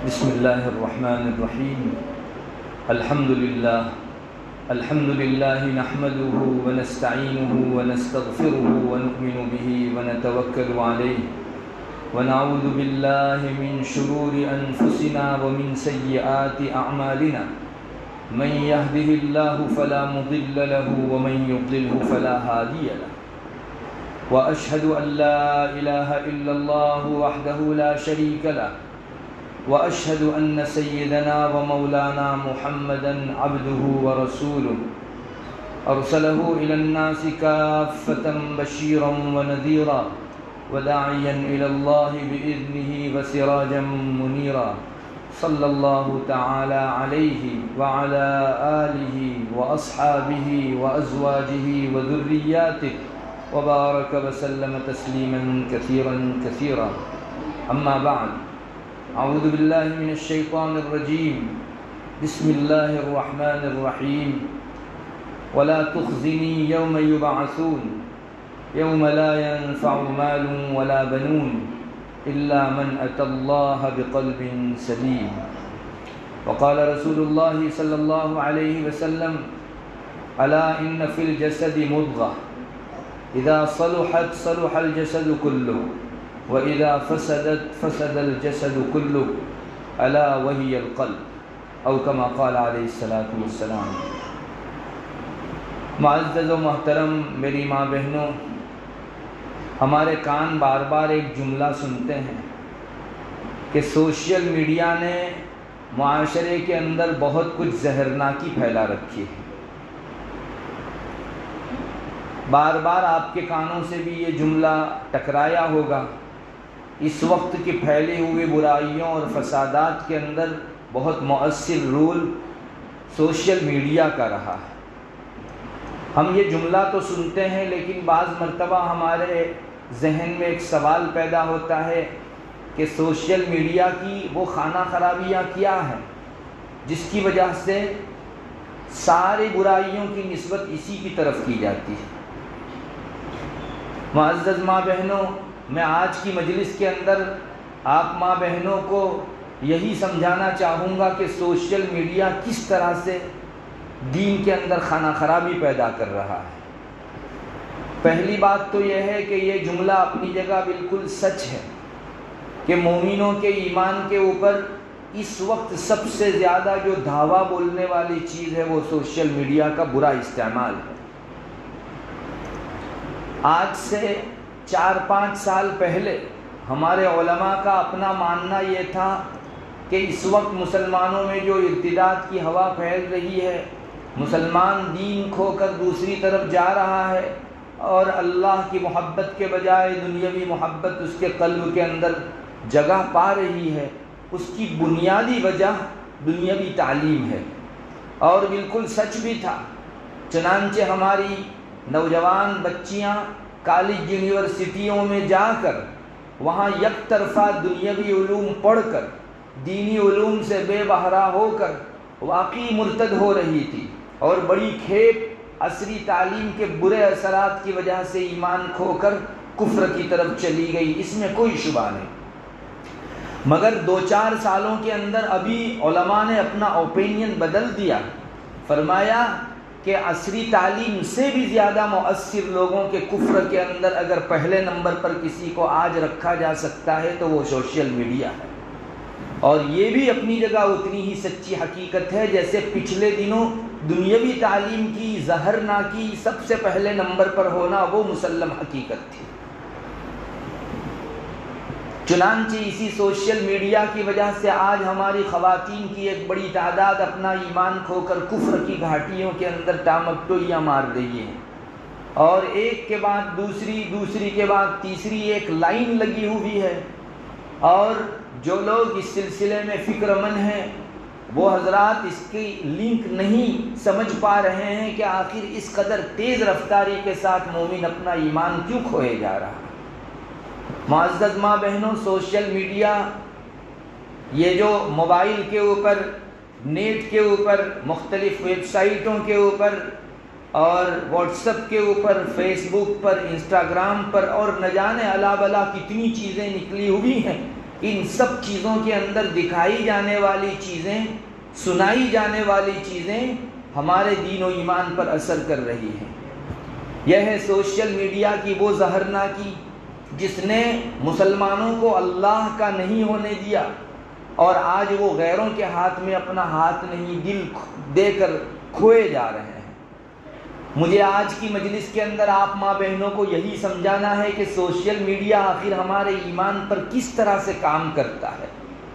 بسم الله الرحمن الرحيم. الحمد لله نحمده ونستعينه ونستغفره ونؤمن به ونتوكل عليه ونعوذ بالله من شرور أنفسنا ومن سيئات أعمالنا. من يهده الله فلا مضل له ومن يضلله فلا هادي له. وأشهد أن لا إله إلا الله وحده لا شريك له وأشهد أن سيدنا ومولانا محمدًا عبده ورسوله أرسله إلى الناس كافة بشيرا ونذيرا وداعيا إلى الله بإذنه وسراجا منيرا. صلى الله تعالى عليه وعلى آله وأصحابه وأزواجه وذرياته وبارك وسلم تسليما كثيرا كثيرا. أما بعد، أعوذ بالله من الشيطان الرجيم. بسم الله الرحمن الرحيم. ولا تخزني يوم يبعثون يوم لا ينفع مال ولا بنون إلا من أتى الله بقلب سليم. وقال رسول الله صلى الله عليه وسلم: ألا إن في الجسد مضغة إذا صلحت صلح الجسد كله وإذا فسدت فسد الجسد كله ألا وهي القلب، أو كما قال علیہ الصلاۃ والسلام. معزز و محترم میری ماں بہنوں، ہمارے کان بار بار ایک جملہ سنتے ہیں کہ سوشل میڈیا نے معاشرے کے اندر بہت کچھ زہرناکی پھیلا رکھی ہے. بار بار آپ کے کانوں سے بھی یہ جملہ ٹکرایا ہوگا. اس وقت کی پھیلی ہوئی برائیوں اور فسادات کے اندر بہت مؤثر رول سوشل میڈیا کا رہا ہے. ہم یہ جملہ تو سنتے ہیں، لیکن بعض مرتبہ ہمارے ذہن میں ایک سوال پیدا ہوتا ہے کہ سوشل میڈیا کی وہ خانہ خرابیاں کیا ہیں جس کی وجہ سے ساری برائیوں کی نسبت اسی کی طرف کی جاتی ہے. معزز ماں بہنوں، میں آج کی مجلس کے اندر آپ ماں بہنوں کو یہی سمجھانا چاہوں گا کہ سوشل میڈیا کس طرح سے دین کے اندر خانہ خرابی پیدا کر رہا ہے. پہلی بات تو یہ ہے کہ یہ جملہ اپنی جگہ بالکل سچ ہے کہ مومنوں کے ایمان کے اوپر اس وقت سب سے زیادہ جو دھاوا بولنے والی چیز ہے وہ سوشل میڈیا کا برا استعمال ہے. آج سے 4-5 سال پہلے ہمارے علماء کا اپنا ماننا یہ تھا کہ اس وقت مسلمانوں میں جو ارتداد کی ہوا پھیل رہی ہے، مسلمان دین کھو کر دوسری طرف جا رہا ہے اور اللہ کی محبت کے بجائے دنیاوی محبت اس کے قلب کے اندر جگہ پا رہی ہے، اس کی بنیادی وجہ دنیاوی تعلیم ہے. اور بالکل سچ بھی تھا. چنانچہ ہماری نوجوان بچیاں کالج یونیورسٹیوں میں جا کر وہاں یک طرفہ دنیاوی علوم پڑھ کر دینی علوم سے بے بہرا ہو کر واقعی مرتد ہو رہی تھی، اور بڑی کھیپ عصری تعلیم کے برے اثرات کی وجہ سے ایمان کھو کر کفر کی طرف چلی گئی. اس میں کوئی شبہ نہیں. مگر 2-4 سالوں کے اندر ابھی علماء نے اپنا اوپینین بدل دیا. فرمایا کہ عصری تعلیم سے بھی زیادہ مؤثر لوگوں کے کفر کے اندر اگر پہلے نمبر پر کسی کو آج رکھا جا سکتا ہے تو وہ سوشل میڈیا ہے. اور یہ بھی اپنی جگہ اتنی ہی سچی حقیقت ہے جیسے پچھلے دنوں دنیاوی تعلیم کی زہرناکی سب سے پہلے نمبر پر ہونا وہ مسلم حقیقت تھی. چنانچہ اسی سوشل میڈیا کی وجہ سے آج ہماری خواتین کی ایک بڑی تعداد اپنا ایمان کھو کر کفر کی گھاٹیوں کے اندر ٹامکٹولیاں مار رہی ہیں، اور ایک کے بعد دوسری، دوسری کے بعد تیسری ایک لائن لگی ہوئی ہے. اور جو لوگ اس سلسلے میں فکر مند ہیں وہ حضرات اس کی لنک نہیں سمجھ پا رہے ہیں کہ آخر اس قدر تیز رفتاری کے ساتھ مومن اپنا ایمان کیوں کھوئے جا رہا ہے. معزز ماں بہنوں، سوشل میڈیا یہ جو موبائل کے اوپر، نیٹ کے اوپر، مختلف ویب سائٹوں کے اوپر اور واٹس ایپ کے اوپر، فیس بک پر، انسٹاگرام پر اور نہ جانے الا بلا کتنی چیزیں نکلی ہوئی ہیں ان سب چیزوں کے اندر دکھائی جانے والی چیزیں، سنائی جانے والی چیزیں ہمارے دین و ایمان پر اثر کر رہی ہیں۔ یہ ہے سوشل میڈیا کی وہ زہرناکی جس نے مسلمانوں کو اللہ کا نہیں ہونے دیا، اور آج وہ غیروں کے ہاتھ میں اپنا ہاتھ نہیں دل دے کر کھوئے جا رہے ہیں۔ مجھے آج کی مجلس کے اندر آپ ماں بہنوں کو یہی سمجھانا ہے کہ سوشل میڈیا آخر ہمارے ایمان پر کس طرح سے کام کرتا ہے،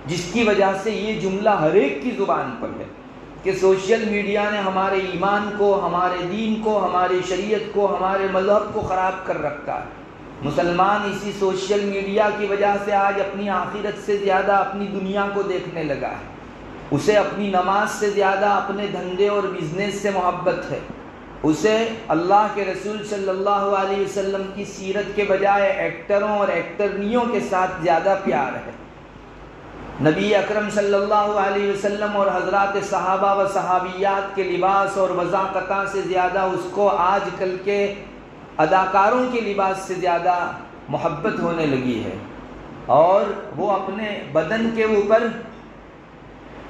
جس کی وجہ سے یہ جملہ ہر ایک کی زبان پر ہے کہ سوشل میڈیا نے ہمارے ایمان کو، ہمارے دین کو، ہماری شریعت کو، ہمارے مذہب کو خراب کر رکھا ہے۔ مسلمان اسی سوشل میڈیا کی وجہ سے آج اپنی آخرت سے زیادہ اپنی دنیا کو دیکھنے لگا ہے۔ اسے اپنی نماز سے زیادہ اپنے دھندے اور بزنس سے محبت ہے۔ اسے اللہ کے رسول صلی اللہ علیہ وسلم کی سیرت کے بجائے ایکٹروں اور ایکٹرنیوں کے ساتھ زیادہ پیار ہے۔ نبی اکرم صلی اللہ علیہ وسلم اور حضرات صحابہ و صحابیات کے لباس اور وضاقتہ سے زیادہ اس کو آج کل کے اداکاروں کے لباس سے زیادہ محبت ہونے لگی ہے، اور وہ اپنے بدن کے اوپر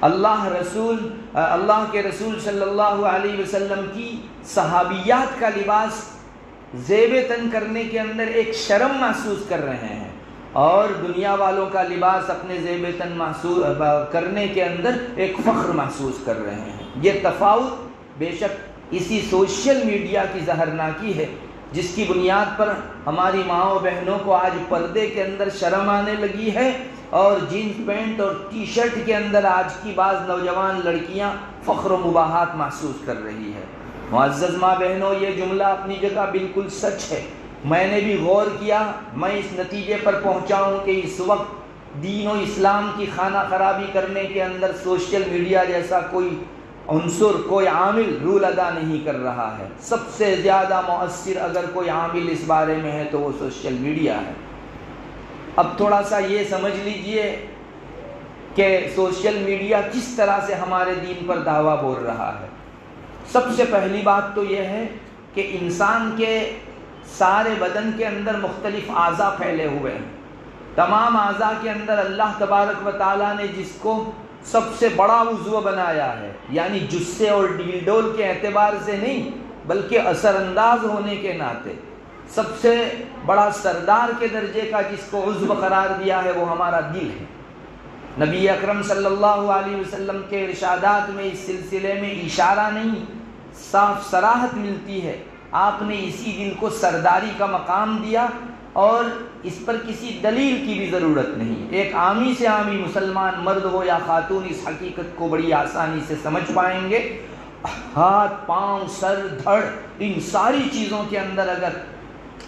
اللہ کے رسول صلی اللہ علیہ وسلم کی صحابیات کا لباس زیب تن کرنے کے اندر ایک شرم محسوس کر رہے ہیں، اور دنیا والوں کا لباس اپنے زیب تن محسوس کرنے کے اندر ایک فخر محسوس کر رہے ہیں۔ یہ تفاوت بے شک اسی سوشل میڈیا کی زہرناکی ہے، جس کی بنیاد پر ہماری ماں و بہنوں کو آج پردے کے اندر شرم آنے لگی ہے، اور جینز پینٹ اور ٹی شرٹ کے اندر آج کی بعض نوجوان لڑکیاں فخر و مباحات محسوس کر رہی ہے۔ معزز ماں بہنوں، یہ جملہ اپنی جگہ بالکل سچ ہے۔ میں نے بھی غور کیا، میں اس نتیجے پر پہنچا ہوں کہ اس وقت دین و اسلام کی خانہ خرابی کرنے کے اندر سوشل میڈیا جیسا کوئی عنصر، کوئی عامل رول ادا نہیں کر رہا ہے۔ سب سے زیادہ مؤثر اگر کوئی عامل اس بارے میں ہے تو وہ سوشل میڈیا ہے۔ اب تھوڑا سا یہ سمجھ لیجئے کہ سوشل میڈیا کس طرح سے ہمارے دین پر دعویٰ بول رہا ہے۔ سب سے پہلی بات تو یہ ہے کہ انسان کے سارے بدن کے اندر مختلف اعضاء پھیلے ہوئے ہیں۔ تمام اعضاء کے اندر اللہ تبارک و تعالیٰ نے جس کو سب سے بڑا عضو بنایا ہے، یعنی جثے اور ڈیل ڈول کے اعتبار سے نہیں بلکہ اثر انداز ہونے کے ناطے سب سے بڑا سردار کے درجے کا جس کو عضو قرار دیا ہے وہ ہمارا دل ہے۔ نبی اکرم صلی اللہ علیہ وسلم کے ارشادات میں اس سلسلے میں اشارہ نہیں، صاف صراحت ملتی ہے۔ آپ نے اسی دل کو سرداری کا مقام دیا، اور اس پر کسی دلیل کی بھی ضرورت نہیں۔ ایک عامی سے عامی مسلمان مرد ہو یا خاتون اس حقیقت کو بڑی آسانی سے سمجھ پائیں گے۔ ہاتھ، پاؤں، سر، دھڑ، ان ساری چیزوں کے اندر اگر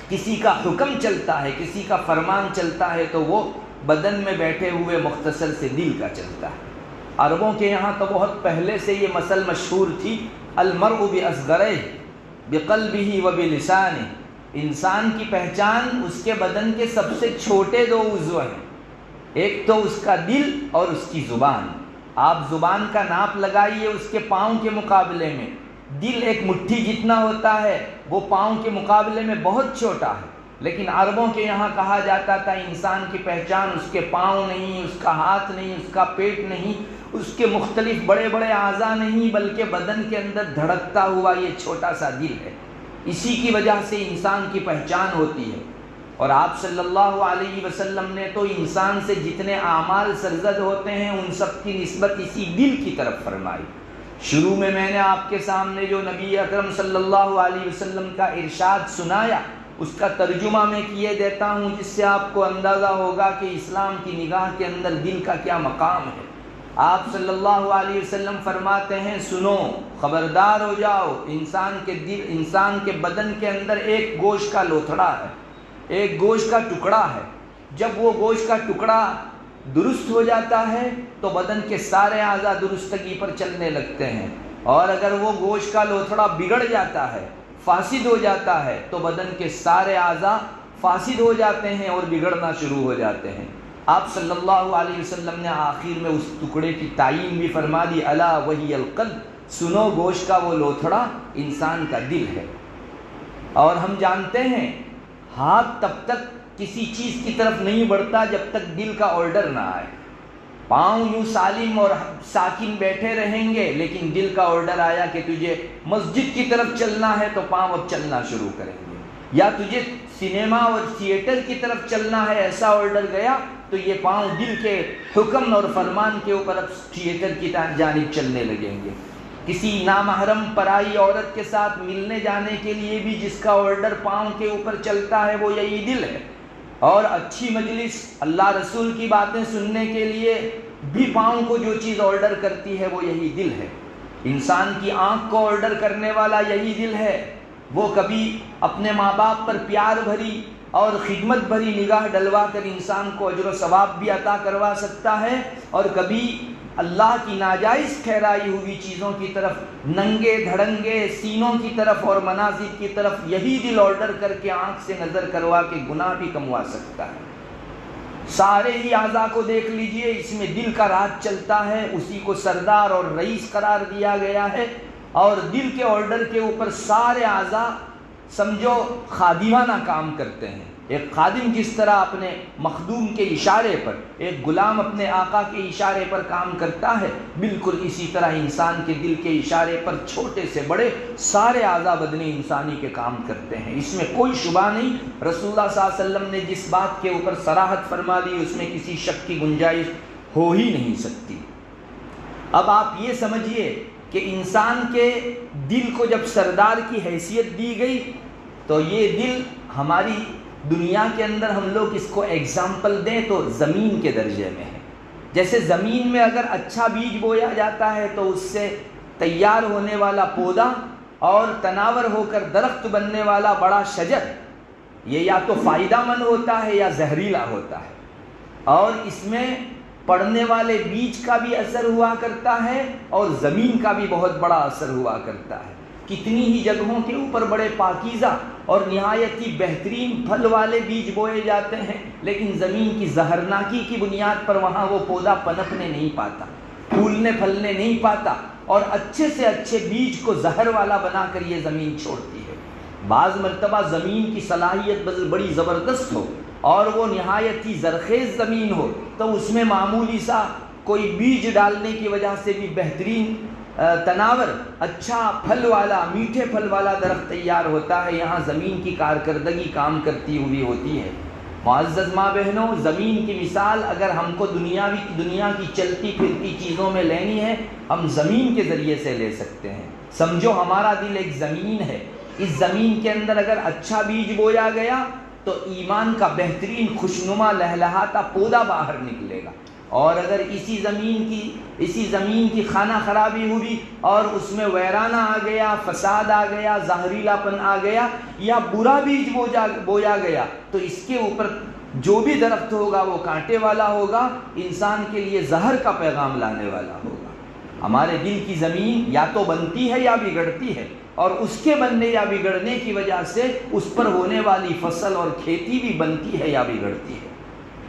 کسی کا حکم چلتا ہے، کسی کا فرمان چلتا ہے تو وہ بدن میں بیٹھے ہوئے مختصر سے دل کا چلتا ہے۔ عربوں کے یہاں تو بہت پہلے سے یہ مثل مشہور تھی، المرء باصغرہ بقلبہ وبلسانہ، انسان کی پہچان اس کے بدن کے سب سے چھوٹے دو عضو ہیں، ایک تو اس کا دل اور اس کی زبان۔ آپ زبان کا ناپ لگائیے اس کے پاؤں کے مقابلے میں، دل ایک مٹھی جتنا ہوتا ہے، وہ پاؤں کے مقابلے میں بہت چھوٹا ہے۔ لیکن عربوں کے یہاں کہا جاتا تھا انسان کی پہچان اس کے پاؤں نہیں، اس کا ہاتھ نہیں، اس کا پیٹ نہیں، اس کے مختلف بڑے بڑے اعضاء نہیں، بلکہ بدن کے اندر دھڑکتا ہوا یہ چھوٹا سا دل ہے۔ اسی کی وجہ سے انسان کی پہچان ہوتی ہے۔ اور آپ صلی اللہ علیہ وسلم نے تو انسان سے جتنے اعمال سرزد ہوتے ہیں ان سب کی نسبت اسی دل کی طرف فرمائی۔ شروع میں نے آپ کے سامنے جو نبی اکرم صلی اللہ علیہ وسلم کا ارشاد سنایا اس کا ترجمہ میں کیے دیتا ہوں، جس سے آپ کو اندازہ ہوگا کہ اسلام کی نگاہ کے اندر دل کا کیا مقام ہے۔ آپ صلی اللہ علیہ وسلم فرماتے ہیں، سنو، خبردار ہو جاؤ، انسان کے بدن کے اندر ایک گوشت کا لوتھڑا ہے، ایک گوشت کا ٹکڑا ہے۔ جب وہ گوشت کا ٹکڑا درست ہو جاتا ہے تو بدن کے سارے اعضاء درستگی پر چلنے لگتے ہیں، اور اگر وہ گوشت کا لوتھڑا بگڑ جاتا ہے، فاسد ہو جاتا ہے، تو بدن کے سارے اعضاء فاسد ہو جاتے ہیں اور بگڑنا شروع ہو جاتے ہیں۔ آپ صلی اللہ علیہ وسلم نے آخر میں اس ٹکڑے کی تعیین بھی فرما دی، الا وہی القلب، سنو، گوشت کا وہ لوتھڑا انسان کا دل ہے۔ اور ہم جانتے ہیں ہاتھ تب تک کسی چیز کی طرف نہیں بڑھتا جب تک دل کا آرڈر نہ آئے۔ پاؤں یوں سالم اور ساکن بیٹھے رہیں گے، لیکن دل کا آرڈر آیا کہ تجھے مسجد کی طرف چلنا ہے تو پاؤں اب چلنا شروع کریں گے، یا تجھے سنیما اور تھیٹر کی طرف چلنا ہے، ایسا آرڈر گیا تو یہ پاؤں دل کے حکم اور فرمان کے اوپر اب تھیٹر کی جانب چلنے لگیں گے۔ کسی نامحرم پرائی عورت کے ساتھ ملنے جانے کے لیے بھی جس کا آرڈر پاؤں کے اوپر چلتا ہے وہ یہی دل ہے، اور اچھی مجلس، اللہ رسول کی باتیں سننے کے لیے بھی پاؤں کو جو چیز آرڈر کرتی ہے وہ یہی دل ہے۔ انسان کی آنکھ کو آرڈر کرنے والا یہی دل ہے، وہ کبھی اپنے ماں باپ پر پیار بھری اور خدمت بھری نگاہ ڈلوا کر انسان کو اجر و ثواب بھی عطا کروا سکتا ہے، اور کبھی اللہ کی ناجائز ٹھہرائی ہوئی چیزوں کی طرف، ننگے دھڑنگے سینوں کی طرف اور مناظر کی طرف یہی دل آرڈر کر کے آنکھ سے نظر کروا کے گناہ بھی کموا سکتا ہے۔ سارے ہی اعضاء کو دیکھ لیجئے، اس میں دل کا راج چلتا ہے، اسی کو سردار اور رئیس قرار دیا گیا ہے، اور دل کے آرڈر کے اوپر سارے اعضاء سمجھو خادمانہ کام کرتے ہیں۔ ایک خادم جس طرح اپنے مخدوم کے اشارے پر، ایک غلام اپنے آقا کے اشارے پر کام کرتا ہے، بالکل اسی طرح انسان کے دل کے اشارے پر چھوٹے سے بڑے سارے اعضاء بدن انسانی کے کام کرتے ہیں۔ اس میں کوئی شبہ نہیں، رسول اللہ صلی اللہ علیہ وسلم نے جس بات کے اوپر صراحت فرما دی اس میں کسی شک کی گنجائش ہو ہی نہیں سکتی۔ اب آپ یہ سمجھیے کہ انسان کے دل کو جب سردار کی حیثیت دی گئی تو یہ دل ہماری دنیا کے اندر ہم لوگ اس کو ایگزامپل دیں تو زمین کے درجے میں ہے۔ جیسے زمین میں اگر اچھا بیج بویا جاتا ہے تو اس سے تیار ہونے والا پودا اور تناور ہو کر درخت بننے والا بڑا شجر، یہ یا تو فائدہ مند ہوتا ہے یا زہریلا ہوتا ہے، اور اس میں پڑنے والے بیج کا بھی اثر ہوا کرتا ہے اور زمین کا بھی بہت بڑا اثر ہوا کرتا ہے۔ کتنی ہی جگہوں کے اوپر بڑے پاکیزہ اور نہایت ہی بہترین پھل والے بیج بوئے جاتے ہیں، لیکن زمین کی زہرناکی کی بنیاد پر وہاں وہ پودا پنپنے نہیں پاتا، پھولنے پھلنے نہیں پاتا، اور اچھے سے اچھے بیج کو زہر والا بنا کر یہ زمین چھوڑتی ہے۔ بعض مرتبہ زمین کی صلاحیت بڑی زبردست ہو اور وہ نہایت ہی زرخیز زمین ہو تو اس میں معمولی سا کوئی بیج ڈالنے کی وجہ سے بھی بہترین تناور، اچھا پھل والا، میٹھے پھل والا درخت تیار ہوتا ہے۔ یہاں زمین کی کارکردگی کام کرتی ہوئی ہوتی ہے۔ معزز ماں بہنوں، زمین کی مثال اگر ہم کو دنیا کی چلتی پھرتی چیزوں میں لینی ہے، ہم زمین کے ذریعے سے لے سکتے ہیں۔ سمجھو ہمارا دل ایک زمین ہے، اس زمین کے اندر اگر اچھا بیج بویا گیا تو ایمان کا بہترین خوشنما لہلہاتا پودا باہر نکلے گا، اور اگر اسی زمین کی خانہ خرابی ہوئی اور اس میں ویرانہ آ گیا، فساد آ گیا، زہریلا پن آ گیا، یا برا بیج بویا گیا تو اس کے اوپر جو بھی درخت ہوگا وہ کانٹے والا ہوگا، انسان کے لیے زہر کا پیغام لانے والا ہوگا۔ ہمارے دل کی زمین یا تو بنتی ہے یا بگڑتی ہے، اور اس کے بننے یا بگڑنے کی وجہ سے اس پر ہونے والی فصل اور کھیتی بھی بنتی ہے یا بگڑتی ہے۔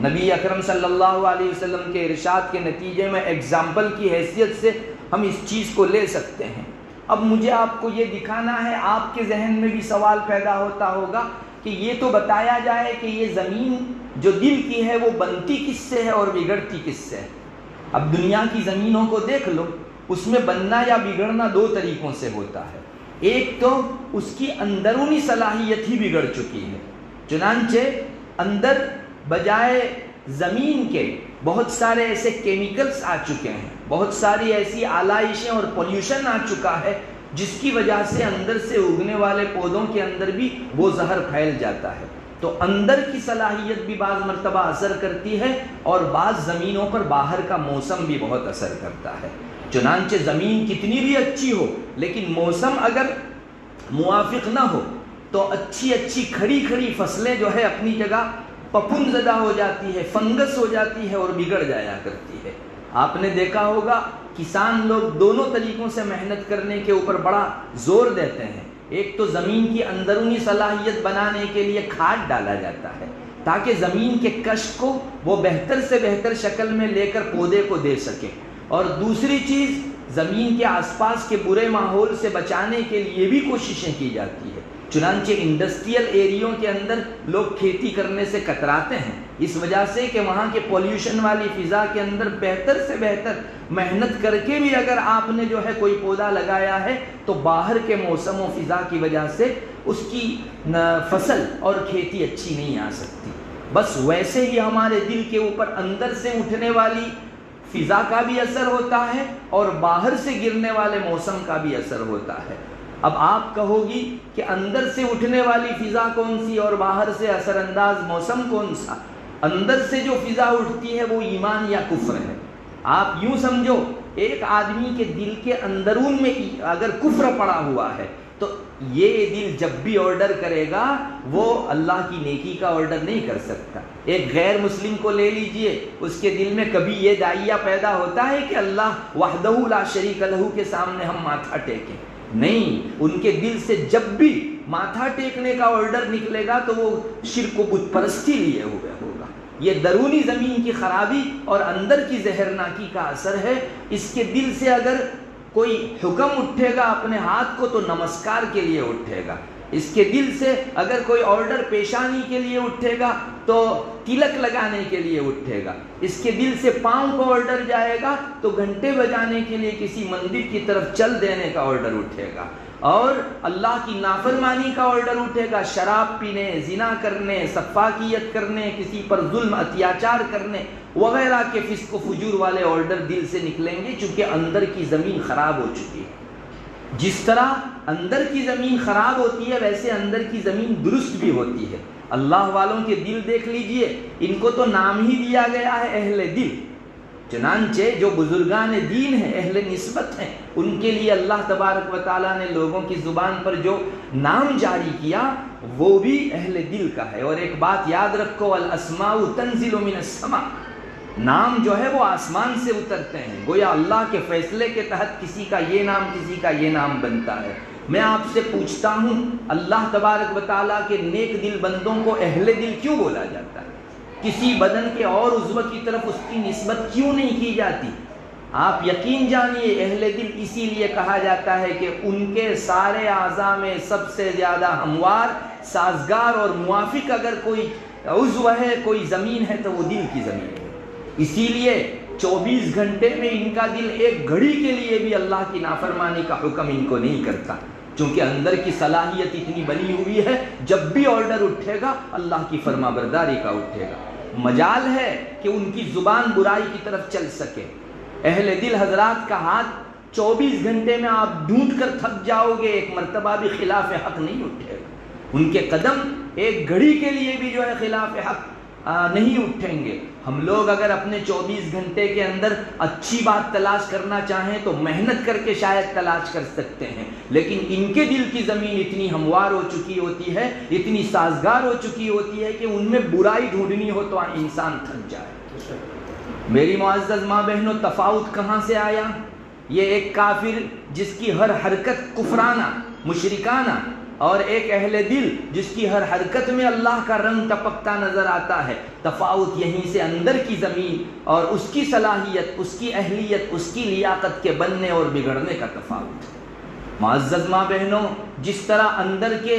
نبی اکرم صلی اللہ علیہ وسلم کے ارشاد کے نتیجے میں ایگزامپل کی حیثیت سے ہم اس چیز کو لے سکتے ہیں۔ اب مجھے آپ کو یہ دکھانا ہے، آپ کے ذہن میں بھی سوال پیدا ہوتا ہوگا کہ یہ تو بتایا جائے کہ یہ زمین جو دل کی ہے وہ بنتی کس سے ہے اور بگڑتی کس سے ہے۔ اب دنیا کی زمینوں کو دیکھ لو، اس میں بننا یا بگڑنا دو طریقوں سے ہوتا ہے۔ ایک تو اس کی اندرونی صلاحیت ہی بگڑ چکی ہے، چنانچہ اندر بجائے زمین کے بہت سارے ایسے کیمیکلز آ چکے ہیں، بہت ساری ایسی آلائشیں اور پولیوشن آ چکا ہے جس کی وجہ سے اندر سے اگنے والے پودوں کے اندر بھی وہ زہر پھیل جاتا ہے۔ تو اندر کی صلاحیت بھی بعض مرتبہ اثر کرتی ہے، اور بعض زمینوں پر باہر کا موسم بھی بہت اثر کرتا ہے۔ چنانچہ زمین کتنی بھی اچھی ہو لیکن موسم اگر موافق نہ ہو تو اچھی کھڑی فصلیں جو ہے اپنی جگہ پپن زدہ ہو جاتی ہے، فنگس ہو جاتی ہے اور بگڑ جایا کرتی ہے۔ آپ نے دیکھا ہوگا کسان لوگ دونوں طریقوں سے محنت کرنے کے اوپر بڑا زور دیتے ہیں۔ ایک تو زمین کی اندرونی صلاحیت بنانے کے لیے کھاد ڈالا جاتا ہے تاکہ زمین کے کشت کو وہ بہتر سے بہتر شکل میں لے کر پودے کو دے سکے، اور دوسری چیز زمین کے آس پاس کے برے ماحول سے بچانے کے لیے بھی کوششیں کی جاتی ہے۔ چنانچہ انڈسٹریل ایریوں کے اندر لوگ کھیتی کرنے سے کتراتے ہیں، اس وجہ سے کہ وہاں کے پولیوشن والی فضا کے اندر بہتر سے بہتر محنت کر کے بھی اگر آپ نے جو ہے کوئی پودا لگایا ہے تو باہر کے موسم و فضا کی وجہ سے اس کی فصل اور کھیتی اچھی نہیں آ سکتی۔ بس ویسے ہی ہمارے دل کے اوپر اندر سے اٹھنے والی فضا کا بھی اثر ہوتا ہے اور باہر سے گرنے والے موسم کا بھی اثر ہوتا ہے۔ اب آپ کہو گی کہ اندر سے اٹھنے والی فضا کون سی اور باہر سے اثر انداز موسم کون سا؟ اندر سے جو فضا اٹھتی ہے وہ ایمان یا کفر ہے۔ آپ یوں سمجھو، ایک آدمی کے دل کے اندرون میں اگر کفر پڑا ہوا ہے تو یہ دل جب بھی آرڈر کرے گا وہ اللہ کی نیکی کا آرڈر نہیں کر سکتا۔ ایک غیر مسلم کو لے لیجئے، اس کے دل میں کبھی یہ داعیہ پیدا ہوتا ہے کہ اللہ وحدہ لا شریک لہ کے سامنے ہم ماتھا ٹیکیں؟ نہیں، ان کے دل سے جب بھی ماتھا ٹیکنے کا آرڈر نکلے گا تو وہ شرک و بت پرستی لیے ہوئے ہوگا۔ یہ درونی زمین کی خرابی اور اندر کی زہرناکی کا اثر ہے۔ اس کے دل سے اگر کوئی حکم اٹھے گا اپنے ہاتھ کو تو نمسکار کے لیے اٹھے گا، اس کے دل سے اگر کوئی آرڈر پیشانی کے لیے اٹھے گا تو تلک لگانے کے لیے اٹھے گا، اس کے دل سے پاؤں کو آرڈر جائے گا تو گھنٹے بجانے کے لیے کسی مندر کی طرف چل دینے کا آرڈر اٹھے گا، اور اللہ کی نافرمانی کا آرڈر اٹھے گا، شراب پینے، زنا کرنے، سفاکیت کرنے، کسی پر ظلم اتیاچار کرنے وغیرہ کے فسق و فجور والے آرڈر دل سے نکلیں گے، چونکہ اندر کی زمین خراب ہو چکی ہے۔ جس طرح اندر کی زمین خراب ہوتی ہے ویسے اندر کی زمین درست بھی ہوتی ہے۔ اللہ والوں کے دل دیکھ لیجئے، ان کو تو نام ہی دیا گیا ہے اہل دل۔ چنانچہ جو بزرگان دین ہیں، اہل نسبت ہیں، ان کے لیے اللہ تبارک و تعالیٰ نے لوگوں کی زبان پر جو نام جاری کیا وہ بھی اہل دل کا ہے۔ اور ایک بات یاد رکھو، الاسماء تنزل من السماء، نام جو ہے وہ آسمان سے اترتے ہیں، گویا اللہ کے فیصلے کے تحت کسی کا یہ نام کسی کا یہ نام بنتا ہے۔ میں آپ سے پوچھتا ہوں، اللہ تبارک و تعالیٰ کے نیک دل بندوں کو اہل دل کیوں بولا جاتا ہے؟ کسی بدن کے اور عضو کی طرف اس کی نسبت کیوں نہیں کی جاتی؟ آپ یقین جانیے، اہل دل اسی لیے کہا جاتا ہے کہ ان کے سارے اعضاء میں سب سے زیادہ ہموار، سازگار اور موافق اگر کوئی عضو ہے، کوئی زمین ہے تو وہ دل کی زمین ہے۔ اسی لیے 24 گھنٹے میں ان کا دل ایک گھڑی کے لیے بھی اللہ کی نافرمانی کا حکم ان کو نہیں کرتا، چونکہ اندر کی صلاحیت اتنی بنی ہوئی ہے، جب بھی آرڈر اٹھے گا اللہ کی فرما برداری کا اٹھے گا۔ مجال ہے کہ ان کی زبان برائی کی طرف چل سکے۔ اہل دل حضرات کا ہاتھ 24 گھنٹے میں آپ ڈھونڈ کر تھک جاؤ گے، ایک مرتبہ بھی خلاف حق نہیں اٹھے گا۔ ان کے قدم ایک گھڑی کے لیے بھی جو ہے خلاف حق نہیں اٹھیں گے۔ ہم لوگ اگر اپنے 24 گھنٹے کے اندر اچھی بات تلاش کرنا چاہیں تو محنت کر کے شاید تلاش کر سکتے ہیں، لیکن ان کے دل کی زمین اتنی ہموار ہو چکی ہوتی ہے، اتنی سازگار ہو چکی ہوتی ہے کہ ان میں برائی ڈھونڈنی ہو تو انسان تھک جائے۔ میری معزز ماں بہنوں، تفاوت کہاں سے آیا؟ یہ ایک کافر جس کی ہر حرکت کفرانہ، مشرکانہ، اور ایک اہل دل جس کی ہر حرکت میں اللہ کا رنگ ٹپکتا نظر آتا ہے۔ تفاوت یہیں سے اندر کی زمین اور اس کی صلاحیت، اس کی اہلیت، اس کی لیاقت کے بننے اور بگڑنے کا تفاوت۔ معزز ماں بہنوں، جس طرح اندر کے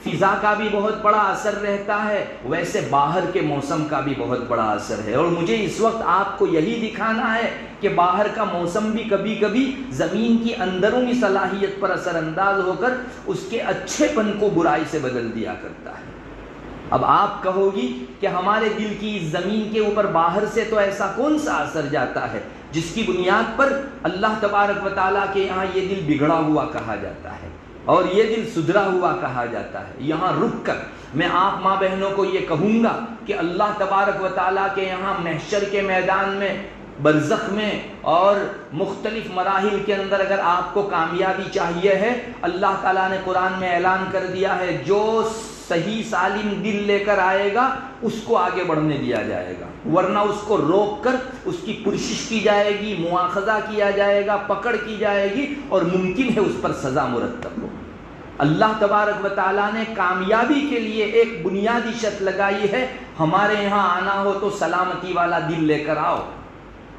فضا کا بھی بہت بڑا اثر رہتا ہے ویسے باہر کے موسم کا بھی بہت بڑا اثر ہے، اور مجھے اس وقت آپ کو یہی دکھانا ہے کہ باہر کا موسم بھی کبھی کبھی زمین کی اندرونی صلاحیت پر اثر انداز ہو کر اس کے اچھے پن کو برائی سے بدل دیا کرتا ہے۔ اب آپ کہو گی کہ ہمارے دل کی اس زمین کے اوپر باہر سے تو ایسا کون سا اثر جاتا ہے جس کی بنیاد پر اللہ تبارک و تعالیٰ کے یہاں یہ دل بگڑا ہوا کہا جاتا ہے اور یہ دل سدھرا ہوا کہا جاتا ہے؟ یہاں رک کر میں آپ ماں بہنوں کو یہ کہوں گا کہ اللہ تبارک و تعالیٰ کے یہاں محشر کے میدان میں، برزخ میں اور مختلف مراحل کے اندر اگر آپ کو کامیابی چاہیے ہے، اللہ تعالیٰ نے قرآن میں اعلان کر دیا ہے جو صحیح سالم دل لے کر آئے گا اس کو آگے بڑھنے دیا جائے گا، ورنہ اس کو روک کر اس کی پرشش کی جائے گی، مواخذہ کیا جائے گا، پکڑ کی جائے گی اور ممکن ہے اس پر سزا مرتب ہو۔ اللہ تبارک و تعالیٰ نے کامیابی کے لیے ایک بنیادی شرط لگائی ہے، ہمارے یہاں آنا ہو تو سلامتی والا دل لے کر آؤ۔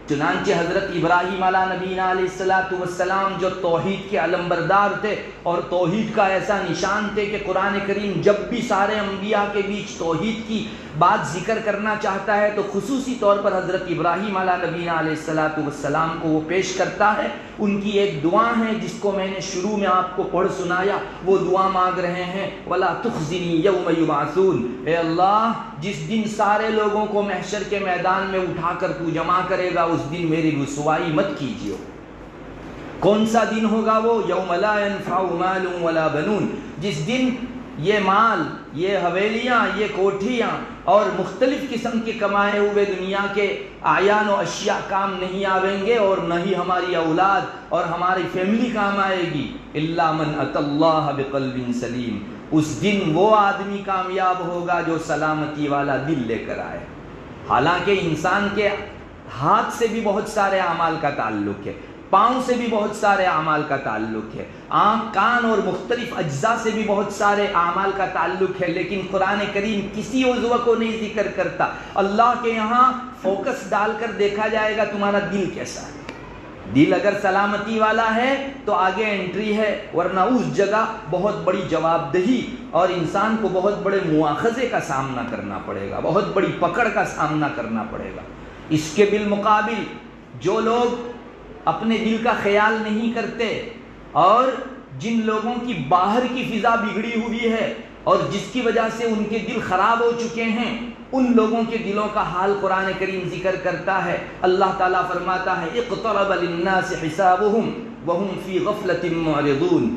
چنانچہ حضرت ابراہیم علیہ نبینا علیہ السلام جو توحید کے علمبردار تھے اور توحید کا ایسا نشان تھے کہ قرآن کریم جب بھی سارے انبیاء کے بیچ توحید کی بات ذکر کرنا چاہتا ہے تو خصوصی طور پر حضرت ابراہیم علیہ نبینا علیہ السلام کو وہ پیش کرتا ہے. ان کی ایک دعا ہے جس کو میں نے شروع میں آپ کو پڑھ سنایا. وہ دعا مانگ رہے ہیں وَلَا تُخْزِنِي يَوْمَ يُبْعَثُونَ، اے اللہ جس دن سارے لوگوں کو محشر کے میدان میں اٹھا کر تو جمع کرے گا اس دن میری رسوائی مت کیجیے. کون سا دن ہوگا وہ؟ یوم لا ينفع مال ولا بنون، جس دن یہ مال، یہ حویلیاں، یہ کوٹھیاں اور مختلف قسم کے کمائے ہوئے دنیا کے اعیان و اشیاء کام نہیں آئیں گے، اور نہ ہی ہماری اولاد اور ہماری فیملی کام آئے گی. الا من اتى اللہ بقلب سلیم، اس دن وہ آدمی کامیاب ہوگا جو سلامتی والا دل لے کر آئے. حالانکہ انسان کے ہاتھ سے بھی بہت سارے اعمال کا تعلق ہے، پاؤں سے بھی بہت سارے اعمال کا تعلق ہے، آنکھ، کان اور مختلف اجزاء سے بھی بہت سارے اعمال کا تعلق ہے، لیکن قرآن کریم کسی عضو کو نہیں ذکر کرتا. اللہ کے یہاں فوکس ڈال کر دیکھا جائے گا تمہارا دل کیسا ہے. دل اگر سلامتی والا ہے تو آگے انٹری ہے، ورنہ اس جگہ بہت بڑی جواب دہی اور انسان کو بہت بڑے مواخذے کا سامنا کرنا پڑے گا، بہت بڑی پکڑ کا سامنا کرنا پڑے گا. اس کے بالمقابل جو لوگ اپنے دل کا خیال نہیں کرتے اور جن لوگوں کی باہر کی فضا بگڑی ہوئی ہے اور جس کی وجہ سے ان کے دل خراب ہو چکے ہیں، ان لوگوں کے دلوں کا حال قرآن کریم ذکر کرتا ہے. اللہ تعالیٰ فرماتا ہے اقترب للناس حسابهم وهم فی غفلۃ معرضون،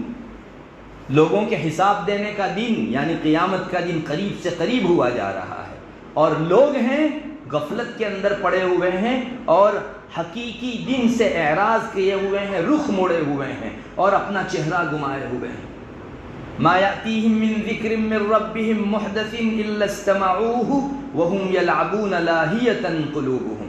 لوگوں کے حساب دینے کا دن یعنی قیامت کا دن قریب سے قریب ہوا جا رہا ہے، اور لوگ ہیں غفلت کے اندر پڑے ہوئے ہیں اور حقیقی دن سے اعراض کیے ہوئے ہیں، رخ موڑے ہوئے ہیں اور اپنا چہرہ گمائے ہوئے ہیں. ما یأتیہم من ذکر من ربہم محدث الا استمعوہ وہم یلعبون لاہیۃ قلوبہم.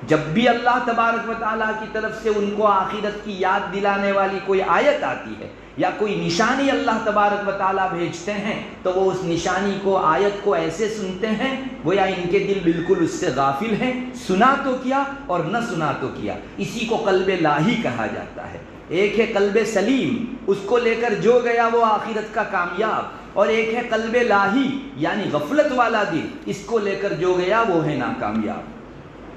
جب بھی اللہ تبارک و تعالیٰ کی طرف سے ان کو آخرت کی یاد دلانے والی کوئی آیت آتی ہے یا کوئی نشانی اللہ تبارک و تعالیٰ بھیجتے ہیں تو وہ اس نشانی کو، آیت کو ایسے سنتے ہیں گویا ان کے دل بالکل اس سے غافل ہیں. سنا تو کیا اور نہ سنا تو کیا. اسی کو قلب لاہی کہا جاتا ہے. ایک ہے قلب سلیم، اس کو لے کر جو گیا وہ آخرت کا کامیاب، اور ایک ہے قلب لاہی یعنی غفلت والا دل، اس کو لے کر جو گیا وہ ہے ناکامیاب.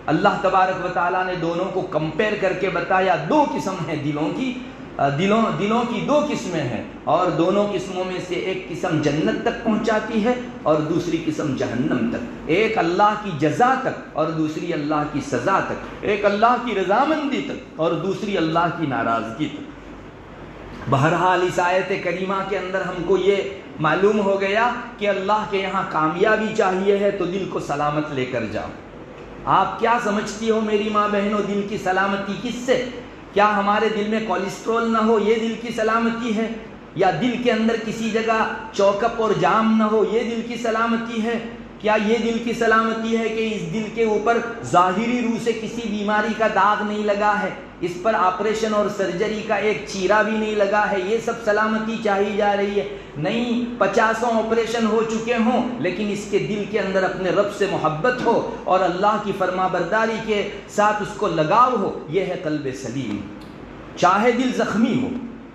اللہ تبارک و تعالیٰ نے دونوں کو کمپیئر کر کے بتایا. دو قسم ہیں دلوں کی، دلوں کی دو قسمیں ہیں، اور دونوں قسموں میں سے ایک قسم جنت تک پہنچاتی ہے اور دوسری قسم جہنم تک. ایک اللہ کی جزا تک اور دوسری اللہ کی سزا تک، ایک اللہ کی رضامندی تک اور دوسری اللہ کی ناراضگی تک. بہرحال اس آیت کریمہ کے اندر ہم کو یہ معلوم ہو گیا کہ اللہ کے یہاں کامیابی چاہیے ہے تو دل کو سلامت لے کر جاؤ. آپ کیا سمجھتی ہو میری ماں بہنوں، دل کی سلامتی کس سے؟ کیا ہمارے دل میں کولیسٹرول نہ ہو یہ دل کی سلامتی ہے؟ یا دل کے اندر کسی جگہ چوکپ اور جام نہ ہو یہ دل کی سلامتی ہے؟ کیا یہ دل کی سلامتی ہے کہ اس دل کے اوپر ظاہری روح سے کسی بیماری کا داغ نہیں لگا ہے، اس پر آپریشن اور سرجری کا ایک چیرا بھی نہیں لگا ہے، یہ سب سلامتی چاہی جا رہی ہے؟ نہیں، 50 آپریشن ہو چکے ہوں لیکن اس کے دل کے اندر اپنے رب سے محبت ہو اور اللہ کی فرما برداری کے ساتھ اس کو لگاؤ ہو، یہ ہے قلب سلیم. چاہے دل زخمی ہو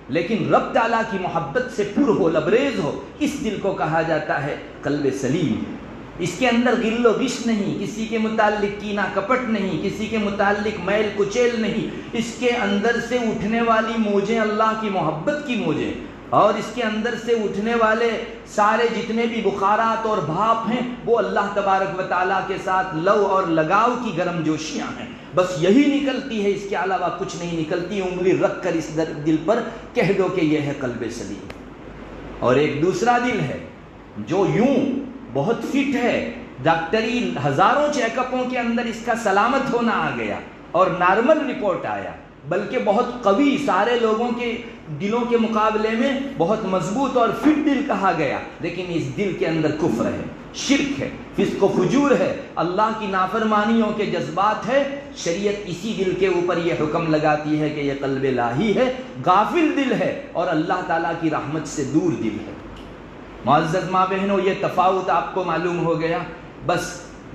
لیکن رب تعالیٰ کی محبت سے پر ہو، لبریز ہو، اس دل کو کہا جاتا ہے قلب سلیم. اس کے اندر غل و غش نہیں، کسی کے متعلق کینہ کپٹ نہیں، کسی کے متعلق میل کچیل نہیں. اس کے اندر سے اٹھنے والی موجیں اللہ کی محبت کی موجیں، اور اس کے اندر سے اٹھنے والے سارے جتنے بھی بخارات اور بھاپ ہیں وہ اللہ تبارک و تعالیٰ کے ساتھ لو اور لگاؤ کی گرم جوشیاں ہیں. بس یہی نکلتی ہے، اس کے علاوہ کچھ نہیں نکلتی. انگلی رکھ کر اس دل پر کہہ دو کہ یہ ہے قلب سلیم. اور ایک دوسرا دل ہے جو یوں بہت فٹ ہے، ڈاکٹری ہزاروں چیک اپوں کے اندر اس کا سلامت ہونا آ گیا اور نارمل رپورٹ آیا، بلکہ بہت قوی، سارے لوگوں کے دلوں کے مقابلے میں بہت مضبوط اور فٹ دل کہا گیا، لیکن اس دل کے اندر کفر ہے، شرک ہے، فسق و فجور ہے، اللہ کی نافرمانیوں کے جذبات ہے. شریعت اسی دل کے اوپر یہ حکم لگاتی ہے کہ یہ قلب لاہی ہے، غافل دل ہے اور اللہ تعالیٰ کی رحمت سے دور دل ہے. معزز ماں بہنوں، یہ تفاوت آپ کو معلوم ہو گیا. بس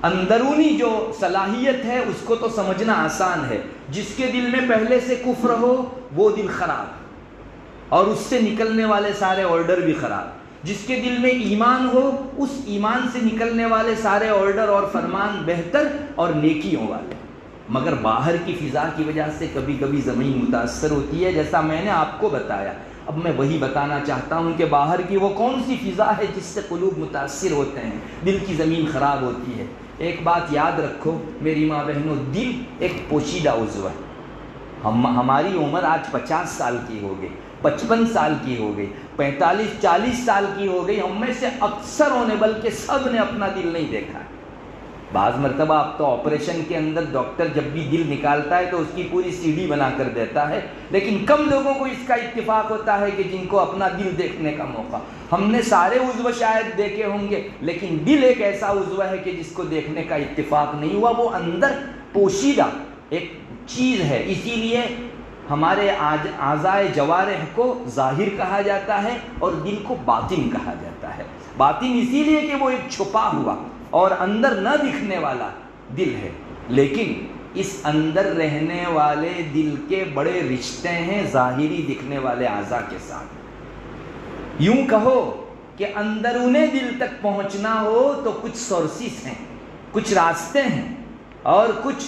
اندرونی جو صلاحیت ہے اس کو تو سمجھنا آسان ہے. جس کے دل میں پہلے سے کفر ہو وہ دل خراب اور اس سے نکلنے والے سارے آرڈر بھی خراب. جس کے دل میں ایمان ہو اس ایمان سے نکلنے والے سارے آرڈر اور فرمان بہتر اور نیکیوں والے. مگر باہر کی فضا کی وجہ سے کبھی کبھی زمین متاثر ہوتی ہے، جیسا میں نے آپ کو بتایا. اب میں وہی بتانا چاہتا ہوں کہ باہر کی وہ کون سی فضا ہے جس سے قلوب متاثر ہوتے ہیں، دل کی زمین خراب ہوتی ہے. ایک بات یاد رکھو میری ماں بہنوں، دل ایک پوشیدہ عضو ہے. ہماری عمر آج 50 سال کی ہو گئی، 55 سال کی ہو گئی، 45 40 سال کی ہو گئی. ہم میں سے اکثروں نے بلکہ سب نے اپنا دل نہیں دیکھا. بعض مرتبہ اب تو آپریشن کے اندر ڈاکٹر جب بھی دل نکالتا ہے تو اس کی پوری سی ڈی بنا کر دیتا ہے، لیکن کم لوگوں کو اس کا اتفاق ہوتا ہے کہ جن کو اپنا دل دیکھنے کا موقع. ہم نے سارے عضو شاید دیکھے ہوں گے، لیکن دل ایک ایسا عضو ہے کہ جس کو دیکھنے کا اتفاق نہیں ہوا. وہ اندر پوشیدہ ایک چیز ہے. اسی لیے ہمارے اعضائے جوارح کو ظاہر کہا جاتا ہے اور دل کو باطن کہا جاتا ہے. باطن اسی لیے کہ وہ ایک چھپا ہوا اور اندر نہ دکھنے والا دل ہے، لیکن اس اندر رہنے والے دل کے بڑے رشتے ہیں ظاہری دکھنے والے اعضاء کے ساتھ. یوں کہو کہ اندرون دل تک پہنچنا ہو تو کچھ سورسز ہیں، کچھ راستے ہیں اور کچھ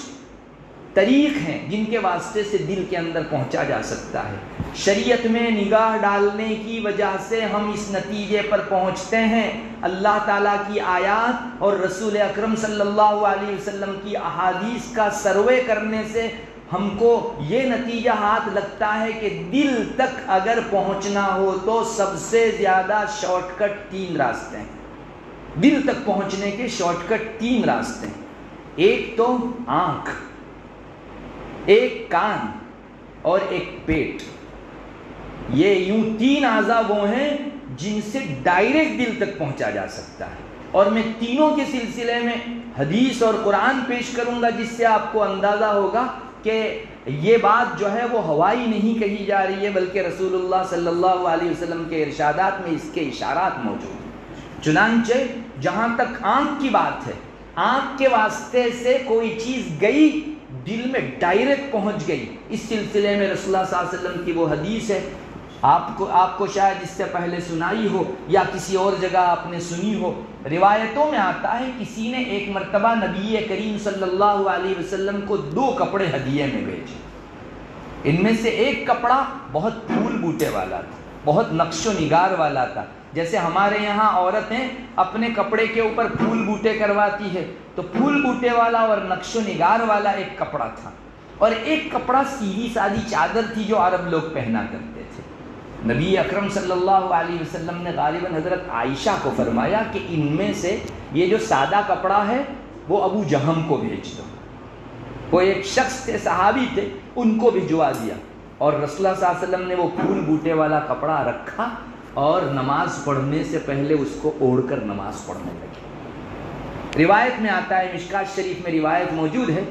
طریق ہیں جن کے واسطے سے دل کے اندر پہنچا جا سکتا ہے. شریعت میں نگاہ ڈالنے کی وجہ سے ہم اس نتیجے پر پہنچتے ہیں. اللہ تعالیٰ کی آیات اور رسول اکرم صلی اللہ علیہ وسلم کی احادیث کا سروے کرنے سے ہم کو یہ نتیجہ ہاتھ لگتا ہے کہ دل تک اگر پہنچنا ہو تو سب سے زیادہ شارٹ کٹ 3 راستے ہیں. دل تک پہنچنے کے شارٹ کٹ 3 راستے ہیں. ایک تو آنکھ، ایک کان اور ایک پیٹ. یہ یوں 3 اعضاء وہ ہیں جن سے ڈائریکٹ دل تک پہنچا جا سکتا ہے. اور میں تینوں کے سلسلے میں حدیث اور قرآن پیش کروں گا جس سے آپ کو اندازہ ہوگا کہ یہ بات جو ہے وہ ہوائی نہیں کہی جا رہی ہے، بلکہ رسول اللہ صلی اللہ علیہ وسلم کے ارشادات میں اس کے اشارات موجود ہیں. چنانچہ جہاں تک آنکھ کی بات ہے، آنکھ کے واسطے سے کوئی چیز گئی دل میں ڈائریکٹ پہنچ گئی. اس سلسلے میں رسول اللہ صلی اللہ علیہ وسلم کی وہ حدیث ہے، آپ کو شاید اس سے پہلے سنائی ہو یا کسی اور جگہ آپ نے سنی ہو. روایتوں میں آتا ہے کسی نے ایک مرتبہ نبی کریم صلی اللہ علیہ وسلم کو 2 کپڑے ہدیے میں بھیجے. ان میں سے ایک کپڑا بہت پھول بوٹے والا تھا، بہت نقش و نگار والا تھا. جیسے ہمارے یہاں عورتیں اپنے کپڑے کے اوپر پھول بوٹے کرواتی ہے، تو پھول بوٹے والا اور نقش و نگار والا ایک کپڑا تھا. اور ایک کپڑا سیدھی سادی چادر تھی جو عرب لوگ پہنا کرتے تھے. نبی اکرم صلی اللہ علیہ وسلم نے غالباً حضرت عائشہ کو فرمایا کہ ان میں سے یہ جو سادہ کپڑا ہے وہ ابو جہم کو بھیج دو. وہ ایک شخص تھے، صحابی تھے، ان کو بھجوا دیا. اور رسول اللہ صلی اللہ علیہ وسلم نے وہ پھول بوٹے والا کپڑا رکھا اور نماز پڑھنے سے پہلے اس کو اوڑھ کر نماز پڑھنے لگے. روایت میں آتا ہے، مشکات شریف میں روایت موجود ہے،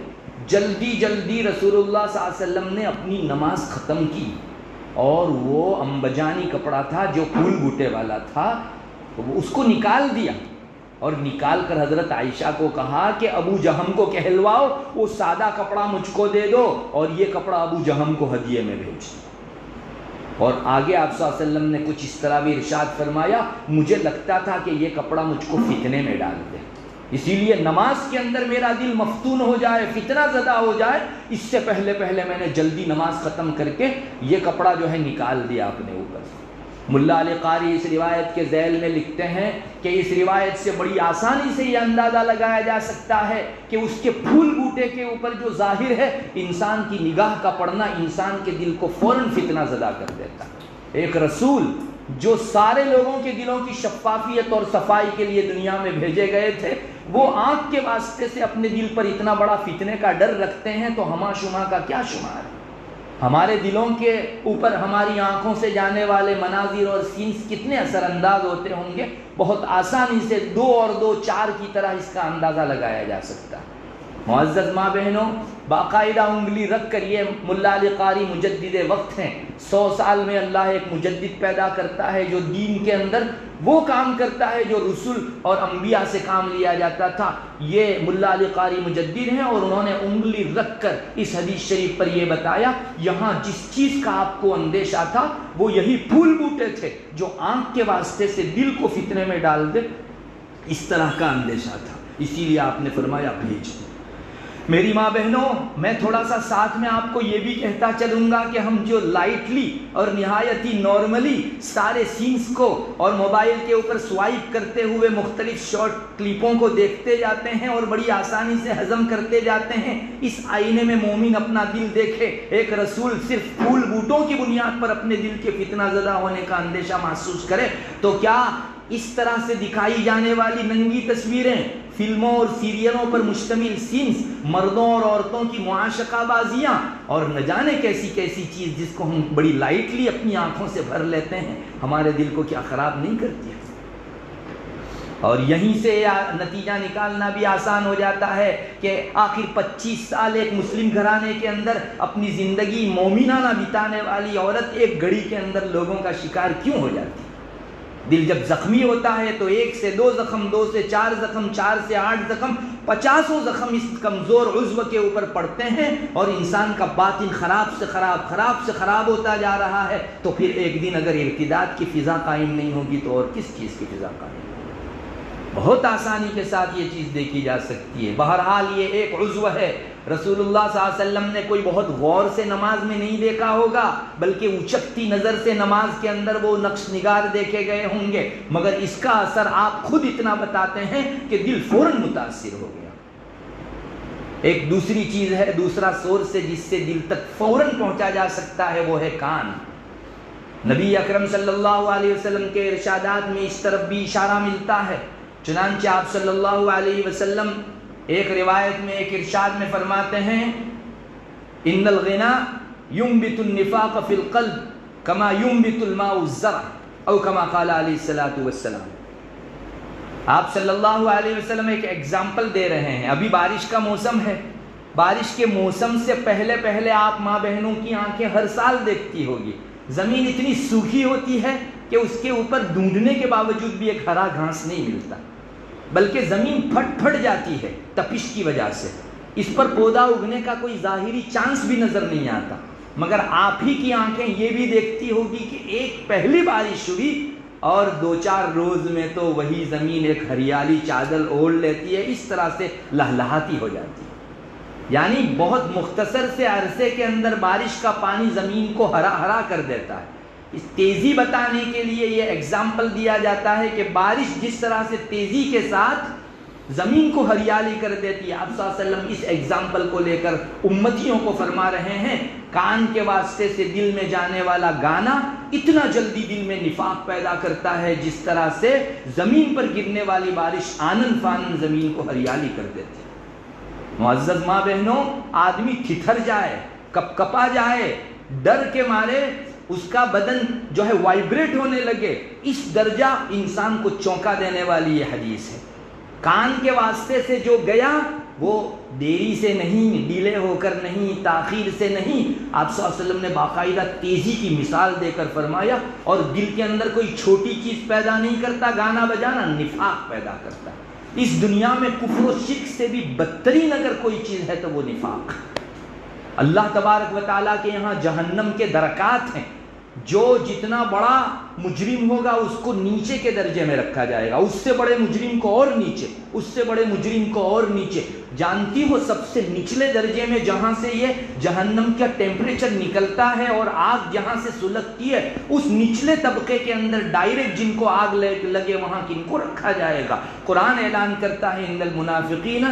جلدی جلدی رسول اللہ صلی اللہ علیہ وسلم نے اپنی نماز ختم کی اور وہ انبجانی کپڑا تھا جو پھول بوٹے والا تھا، اس کو نکال دیا اور نکال کر حضرت عائشہ کو کہا کہ ابو جہم کو کہلواؤ وہ سادہ کپڑا مجھ کو دے دو اور یہ کپڑا ابو جہم کو ہدیے میں بھیج دو. اور آگے آپ صلی اللہ علیہ وسلم نے کچھ اس طرح بھی ارشاد فرمایا، مجھے لگتا تھا کہ یہ کپڑا مجھ کو فتنے میں ڈال دے، اسی لیے نماز کے اندر میرا دل مفتون ہو جائے، فتنہ زدہ ہو جائے، اس سے پہلے میں نے جلدی نماز ختم کر کے یہ کپڑا جو ہے نکال دیا اپنے اوپر سے. ملا علی قاری اس روایت کے ذیل میں لکھتے ہیں کہ اس روایت سے بڑی آسانی سے یہ اندازہ لگایا جا سکتا ہے کہ اس کے پھول بوٹے کے اوپر جو ظاہر ہے، انسان کی نگاہ کا پڑنا انسان کے دل کو فوراً فتنہ زدہ کر دیتا. ایک رسول جو سارے لوگوں کے دلوں کی شفافیت اور صفائی کے لیے دنیا میں بھیجے گئے تھے، وہ آنکھ کے واسطے سے اپنے دل پر اتنا بڑا فتنے کا ڈر رکھتے ہیں تو ہما شما کا کیا شمار ہے. ہمارے دلوں کے اوپر ہماری آنکھوں سے جانے والے مناظر اور سینس کتنے اثر انداز ہوتے ہوں گے. بہت آسانی سے 2 اور 2 4 کی طرح اس کا اندازہ لگایا جا سکتا ہے. معزز ماں بہنوں، باقاعدہ انگلی رکھ کر، یہ ملا علی قاری مجدد وقت ہیں، 100 سال میں اللہ ایک مجدد پیدا کرتا ہے جو دین کے اندر وہ کام کرتا ہے جو رسول اور انبیاء سے کام لیا جاتا تھا۔ یہ ملا علی قاری مجدد ہیں، اور انہوں نے انگلی رکھ کر اس حدیث شریف پر یہ بتایا، یہاں جس چیز کا آپ کو اندیشہ تھا وہ یہی پھول بوٹے تھے جو آنکھ کے واسطے سے دل کو فتنے میں ڈال دے، اس طرح کا اندیشہ تھا، اسی لیے آپ نے فرمایا بھیج دو۔ میری ماں بہنوں، میں تھوڑا سا ساتھ میں آپ کو یہ بھی کہتا چلوں گا کہ ہم جو لائٹلی اور نہایت ہی نارملی سارے سینس کو اور موبائل کے اوپر سوائپ کرتے ہوئے مختلف شارٹ کلپوں کو دیکھتے جاتے ہیں اور بڑی آسانی سے ہضم کرتے جاتے ہیں، اس آئینے میں مومن اپنا دل دیکھے، ایک رسول صرف پھول بوٹوں کی بنیاد پر اپنے دل کے فتنہ زدہ ہونے کا اندیشہ محسوس کرے، تو کیا اس طرح سے دکھائی جانے والی ننگی تصویریں، فلموں اور سیریلوں پر مشتمل سینس، مردوں اور عورتوں کی معاشقہ بازیاں اور نہ جانے کیسی کیسی چیز جس کو ہم بڑی لائٹلی اپنی آنکھوں سے بھر لیتے ہیں، ہمارے دل کو کیا خراب نہیں کرتی ہے؟ اور یہیں سے نتیجہ نکالنا بھی آسان ہو جاتا ہے کہ آخر 25 سال ایک مسلم گھرانے کے اندر اپنی زندگی مومنانہ بتانے والی عورت ایک گھڑی کے اندر لوگوں کا شکار کیوں ہو جاتی ہے؟ دل جب زخمی ہوتا ہے تو 1 سے 2 زخم، 2 سے 4 زخم، 4 سے 8 زخم، 50 زخم اس کمزور عضو کے اوپر پڑتے ہیں، اور انسان کا باطن خراب سے خراب ہوتا جا رہا ہے، تو پھر ایک دن اگر ارتداد کی فضا قائم نہیں ہوگی تو اور کس چیز کی فضا قائم ہوگی؟ بہت آسانی کے ساتھ یہ چیز دیکھی جا سکتی ہے۔ بہرحال یہ ایک عضو ہے، رسول اللہ صلی اللہ علیہ وسلم نے کوئی بہت غور سے نماز میں نہیں دیکھا ہوگا، بلکہ اچکتی نظر سے نماز کے اندر وہ نقش نگار دیکھے گئے ہوں گے، مگر اس کا اثر آپ خود اتنا بتاتے ہیں کہ دل فوراً متاثر ہو گیا۔ ایک دوسری چیز ہے، دوسرا سورس ہے جس سے دل تک فوراً پہنچا جا سکتا ہے، وہ ہے کان۔ نبی اکرم صلی اللہ علیہ وسلم کے ارشادات میں اس طرف بھی اشارہ ملتا ہے، چنانچہ آپ صلی اللہ علیہ وسلم ایک روایت میں ایک ارشاد میں فرماتے ہیں، ان الغنا ينبت النفاق في القلب كما ينبت الماء الزرع او كما قال علیہ الصلوۃ والسلام۔ آپ صلی اللہ علیہ وسلم ایک ایگزامپل دے رہے ہیں، ابھی بارش کا موسم ہے، بارش کے موسم سے پہلے آپ ماں بہنوں کی آنکھیں ہر سال دیکھتی ہوگی، زمین اتنی سوکھی ہوتی ہے کہ اس کے اوپر ڈھونڈنے کے باوجود بھی ایک ہرا گھاس نہیں ملتا، بلکہ زمین پھٹ جاتی ہے تپش کی وجہ سے، اس پر پودا اگنے کا کوئی ظاہری چانس بھی نظر نہیں آتا، مگر آپ ہی کی آنکھیں یہ بھی دیکھتی ہوگی کہ ایک پہلی بارش ہوئی اور 2-4 روز میں تو وہی زمین ایک ہریالی چادر اوڑھ لیتی ہے، اس طرح سے لہلہاتی ہو جاتی ہے۔ یعنی بہت مختصر سے عرصے کے اندر بارش کا پانی زمین کو ہرا کر دیتا ہے۔ اس تیزی بتانے کے لیے یہ ایگزامپل دیا جاتا ہے کہ بارش جس طرح سے تیزی کے ساتھ زمین کو ہریالی کر دیتی ہے، آپ صلی اللہ علیہ وسلم اس ایگزامپل کو لے کر امتیوں کو فرما رہے ہیں، کان کے واسطے سے دل میں جانے والا گانا اتنا جلدی دل میں نفاق پیدا کرتا ہے جس طرح سے زمین پر گرنے والی بارش آنن فانن زمین کو ہریالی کر دیتی ہے۔ معزز ماں بہنوں، آدمی تھتھر جائے، کپا جائے، ڈر کے مارے اس کا بدن جو ہے وائبریٹ ہونے لگے، اس درجہ انسان کو چونکا دینے والی یہ حدیث ہے۔ کان کے واسطے سے جو گیا وہ دیری سے نہیں، ڈیلے ہو کر نہیں، تاخیر سے نہیں، آپ صلی اللہ علیہ وسلم نے باقاعدہ تیزی کی مثال دے کر فرمایا، اور دل کے اندر کوئی چھوٹی چیز پیدا نہیں کرتا گانا بجانا، نفاق پیدا کرتا ہے۔ اس دنیا میں کفر و شرک سے بھی بدترین اگر کوئی چیز ہے تو وہ نفاق۔ اللہ تبارک و تعالیٰ کے یہاں جہنم کے درکات ہیں، جو جتنا بڑا مجرم ہوگا اس کو نیچے کے درجے میں رکھا جائے گا، اس سے بڑے مجرم کو اور نیچے، اس سے بڑے مجرم کو اور نیچے۔ جانتی ہو سب سے نچلے درجے میں جہاں سے یہ جہنم کا ٹیمپریچر نکلتا ہے اور آگ جہاں سے سلگتی ہے، اس نچلے طبقے کے اندر ڈائریکٹ جن کو آگ لگے وہاں کن کو رکھا جائے گا؟ قرآن اعلان کرتا ہے ان المنافقین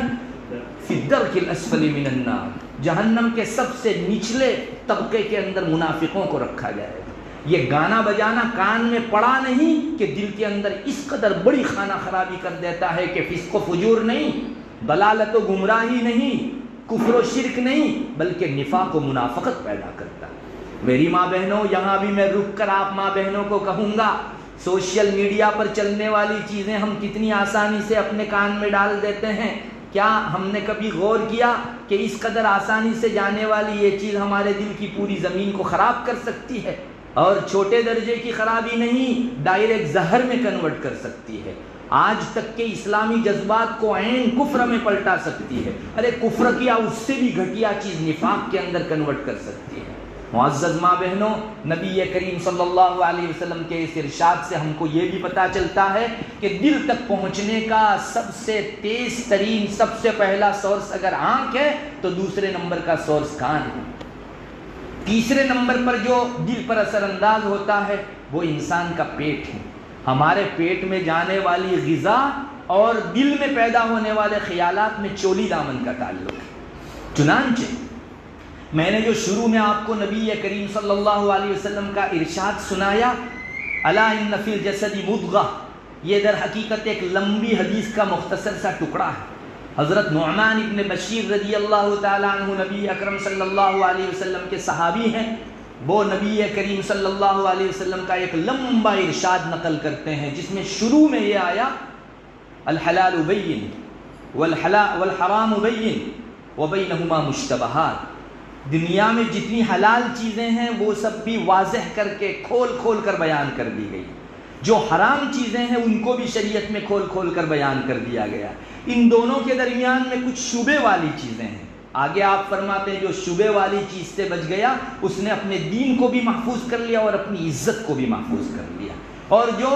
فی الدرک الاسفل من النار، جہنم کے سب سے نچلے طبقے کے اندر منافقوں کو رکھا جائے گا۔ یہ گانا بجانا کان میں پڑا نہیں کہ دل کے اندر اس قدر بڑی خانہ خرابی کر دیتا ہے کہ فسق و فجور نہیں، ضلالت و گمراہی نہیں، کفر و شرک نہیں، بلکہ نفاق و منافقت پیدا کرتا ہے۔ میری ماں بہنوں، یہاں بھی میں رک کر آپ ماں بہنوں کو کہوں گا، سوشل میڈیا پر چلنے والی چیزیں ہم کتنی آسانی سے اپنے کان میں ڈال دیتے ہیں، کیا ہم نے کبھی غور کیا کہ اس قدر آسانی سے جانے والی یہ چیز ہمارے دل کی پوری زمین کو خراب کر سکتی ہے، اور چھوٹے درجے کی خرابی نہیں، ڈائریکٹ زہر میں کنورٹ کر سکتی ہے، آج تک کے اسلامی جذبات کو عین کفر میں پلٹا سکتی ہے، ارے کفر کیا اس سے بھی گھٹیا چیز نفاق کے اندر کنورٹ کر سکتی ہے۔ معزز ماں بہنوں، نبی کریم صلی اللہ علیہ وسلم کے اس ارشاد سے ہم کو یہ بھی پتہ چلتا ہے کہ دل تک پہنچنے کا سب سے تیز ترین، سب سے پہلا سورس اگر آنکھ ہے تو دوسرے نمبر کا سورس کان ہے، تیسرے نمبر پر جو دل پر اثر انداز ہوتا ہے وہ انسان کا پیٹ ہے۔ ہمارے پیٹ میں جانے والی غذا اور دل میں پیدا ہونے والے خیالات میں چولی دامن کا تعلق ہے۔ چنانچہ میں نے جو شروع میں آپ کو نبی کریم صلی اللہ علیہ وسلم کا ارشاد سنایا، الا ان فی الجسد مضغہ، یہ در حقیقت ایک لمبی حدیث کا مختصر سا ٹکڑا ہے۔ حضرت نعمان ابن بشیر رضی اللہ تعالیٰ عنہ نبی اکرم صلی اللہ علیہ وسلم کے صحابی ہیں، وہ نبی کریم صلی اللہ علیہ وسلم کا ایک لمبا ارشاد نقل کرتے ہیں جس میں شروع میں یہ آیا الحلال بین والحرام بین وبینہما مشتبہات، دنیا میں جتنی حلال چیزیں ہیں وہ سب بھی واضح کر کے کھول کھول کر بیان کر دی گئی، جو حرام چیزیں ہیں ان کو بھی شریعت میں کھول کھول کر بیان کر دیا گیا، ان دونوں کے درمیان میں کچھ شبے والی چیزیں ہیں۔ آگے آپ فرماتے ہیں جو شبے والی چیز سے بچ گیا اس نے اپنے دین کو بھی محفوظ کر لیا اور اپنی عزت کو بھی محفوظ کر لیا، اور جو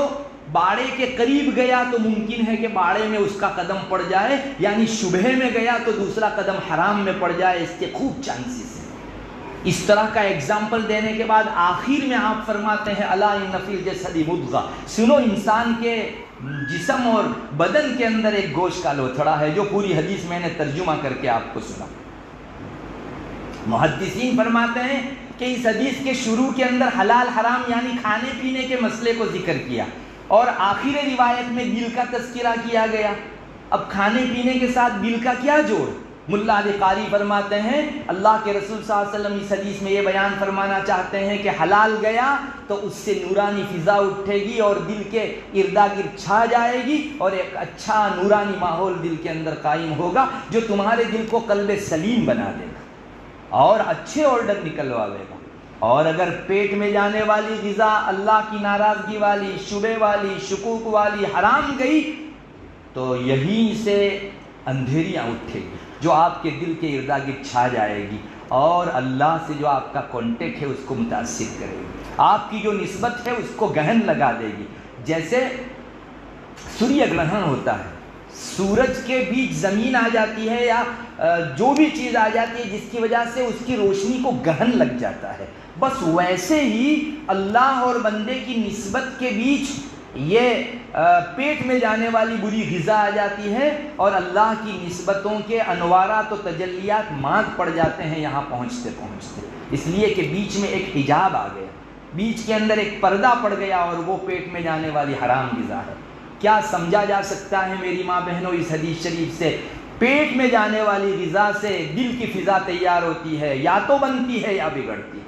باڑے کے قریب گیا تو ممکن ہے کہ باڑے میں اس کا قدم پڑ جائے، یعنی شبہے میں گیا تو دوسرا قدم حرام میں پڑ جائے، اس کے خوب چانسز ہیں۔ اس طرح کا ایگزامپل دینے کے بعد آخر میں آپ فرماتے ہیں الا ان فی الجسد مضغہ، سنو انسان کے جسم اور بدن کے اندر ایک گوشت کا لوتھڑا ہے، جو پوری حدیث میں نے ترجمہ کر کے آپ کو سنا۔ محدثین فرماتے ہیں کہ اس حدیث کے شروع کے اندر حلال حرام یعنی کھانے پینے کے مسئلے کو ذکر کیا، اور آخر روایت میں دل کا تذکرہ کیا گیا۔ اب کھانے پینے کے ساتھ دل کا کیا جوڑ؟ ملا علی قاری فرماتے ہیں اللہ کے رسول صلی اللہ علیہ وسلم اس حدیث میں یہ بیان فرمانا چاہتے ہیں کہ حلال گیا تو اس سے نورانی فضا اٹھے گی اور دل کے اردا گرد چھا جائے گی، اور ایک اچھا نورانی ماحول دل کے اندر قائم ہوگا جو تمہارے دل کو قلب سلیم بنا دے گا اور اچھے آرڈر نکلواوے گا۔ اور اگر پیٹ میں جانے والی غذا اللہ کی ناراضگی والی، شبے والی، شکوک والی حرام گئی تو یہیں سے اندھیریاں اٹھے گی جو آپ کے دل کے اردا گرد چھا جائے گی، اور اللہ سے جو آپ کا کانٹیکٹ ہے اس کو متاثر کرے گی، آپ کی جو نسبت ہے اس کو گہن لگا دے گی۔ جیسے سوریہ گرہن ہوتا ہے، سورج کے بیچ زمین آ جاتی ہے یا جو بھی چیز آ جاتی ہے جس کی وجہ سے اس کی روشنی کو گہن لگ جاتا ہے، بس ویسے ہی اللہ اور بندے کی نسبت کے بیچ یہ پیٹ میں جانے والی بری غذا آ جاتی ہے اور اللہ کی نسبتوں کے انوارات و تجلیات مات پڑ جاتے ہیں یہاں پہنچتے پہنچتے، اس لیے کہ بیچ میں ایک حجاب آ گیا، بیچ کے اندر ایک پردہ پڑ گیا اور وہ پیٹ میں جانے والی حرام غذا ہے۔ کیا سمجھا جا سکتا ہے میری ماں بہنوں اس حدیث شریف سے؟ پیٹ میں جانے والی غذا سے دل کی فضا تیار ہوتی ہے، یا تو بنتی ہے یا بگڑتی ہے۔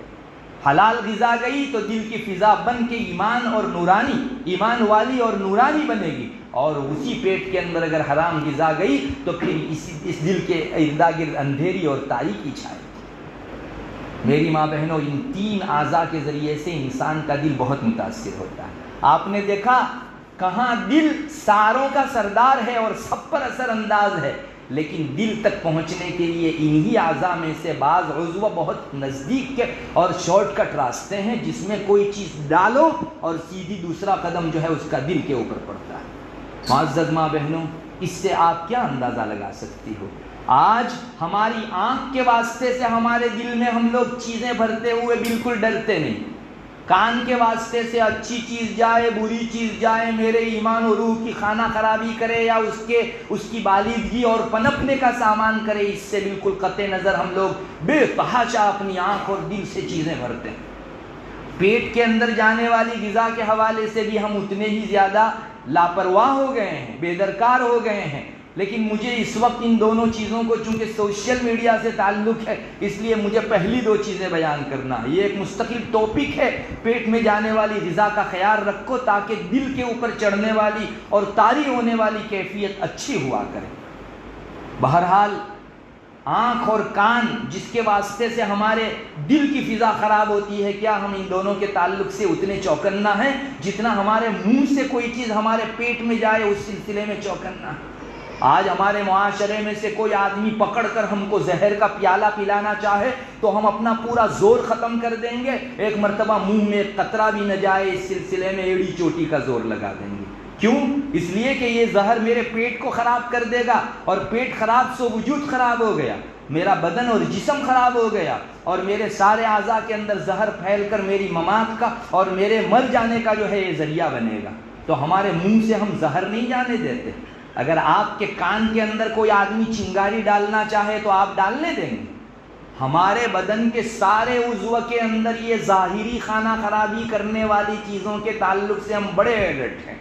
حلال غذا گئی تو دل کی فضا بن کے ایمان اور نورانی، ایمان والی اور نورانی بنے گی، اور اسی پیٹ کے اندر اگر حرام غذا گئی تو پھر اس دل کے اردا گرد اندھیری اور تاریکی چھائے گی۔ میری ماں بہنوں، ان تین اعضاء کے ذریعے سے انسان کا دل بہت متاثر ہوتا ہے۔ آپ نے دیکھا کہاں دل ساروں کا سردار ہے اور سب پر اثر انداز ہے، لیکن دل تک پہنچنے کے لیے انہی اعضاء میں سے بعض عضو بہت نزدیک کے اور شارٹ کٹ راستے ہیں جس میں کوئی چیز ڈالو اور سیدھی دوسرا قدم جو ہے اس کا دل کے اوپر پڑتا ہے۔ معزز ماں بہنوں، اس سے آپ کیا اندازہ لگا سکتی ہو؟ آج ہماری آنکھ کے واسطے سے ہمارے دل میں ہم لوگ چیزیں بھرتے ہوئے بالکل ڈرتے نہیں، کان کے واسطے سے اچھی چیز جائے بری چیز جائے میرے ایمان و روح کی خانہ خرابی کرے یا اس کی بالیدگی اور پنپنے کا سامان کرے، اس سے بالکل قطع نظر ہم لوگ بے تحاشا اپنی آنکھ اور دل سے چیزیں بھرتے ہیں۔ پیٹ کے اندر جانے والی غذا کے حوالے سے بھی ہم اتنے ہی زیادہ لاپرواہ ہو گئے ہیں، بے درکار ہو گئے ہیں۔ لیکن مجھے اس وقت ان دونوں چیزوں کو چونکہ سوشل میڈیا سے تعلق ہے اس لیے مجھے پہلی دو چیزیں بیان کرنا ہے۔ یہ ایک مستقل ٹاپک ہے، پیٹ میں جانے والی غذا کا خیال رکھو تاکہ دل کے اوپر چڑھنے والی اور طاری ہونے والی کیفیت اچھی ہوا کرے۔ بہرحال آنکھ اور کان جس کے واسطے سے ہمارے دل کی فضا خراب ہوتی ہے، کیا ہم ان دونوں کے تعلق سے اتنے چوکنا ہیں جتنا ہمارے منہ سے کوئی چیز ہمارے پیٹ میں جائے اس سلسلے میں چوکنا ہے؟ آج ہمارے معاشرے میں سے کوئی آدمی پکڑ کر ہم کو زہر کا پیالہ پلانا چاہے تو ہم اپنا پورا زور ختم کر دیں گے، ایک مرتبہ منہ میں قطرہ بھی نہ جائے اس سلسلے میں ایڑی چوٹی کا زور لگا دیں گے۔ کیوں؟ اس لیے کہ یہ زہر میرے پیٹ کو خراب کر دے گا، اور پیٹ خراب سو وجود خراب ہو گیا، میرا بدن اور جسم خراب ہو گیا، اور میرے سارے اعضاء کے اندر زہر پھیل کر میری ممات کا اور میرے مر جانے کا جو ہے یہ ذریعہ بنے گا۔ تو ہمارے منہ سے ہم زہر نہیں جانے دیتے۔ اگر آپ کے کان کے اندر کوئی آدمی چنگاری ڈالنا چاہے تو آپ ڈالنے دیں گے؟ ہمارے بدن کے سارے عضو کے اندر یہ ظاہری خانہ خرابی کرنے والی چیزوں کے تعلق سے ہم بڑے الرٹ ہیں،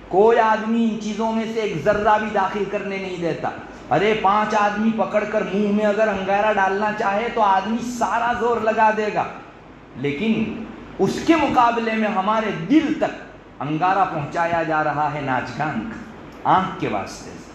کوئی آدمی ان چیزوں میں سے ایک ذرہ بھی داخل کرنے نہیں دیتا۔ ارے 5 آدمی پکڑ کر منہ میں اگر انگارہ ڈالنا چاہے تو آدمی سارا زور لگا دے گا، لیکن اس کے مقابلے میں ہمارے دل تک انگارہ پہنچایا جا رہا ہے ناچ گان کا، آنکھ کے واسطے سے،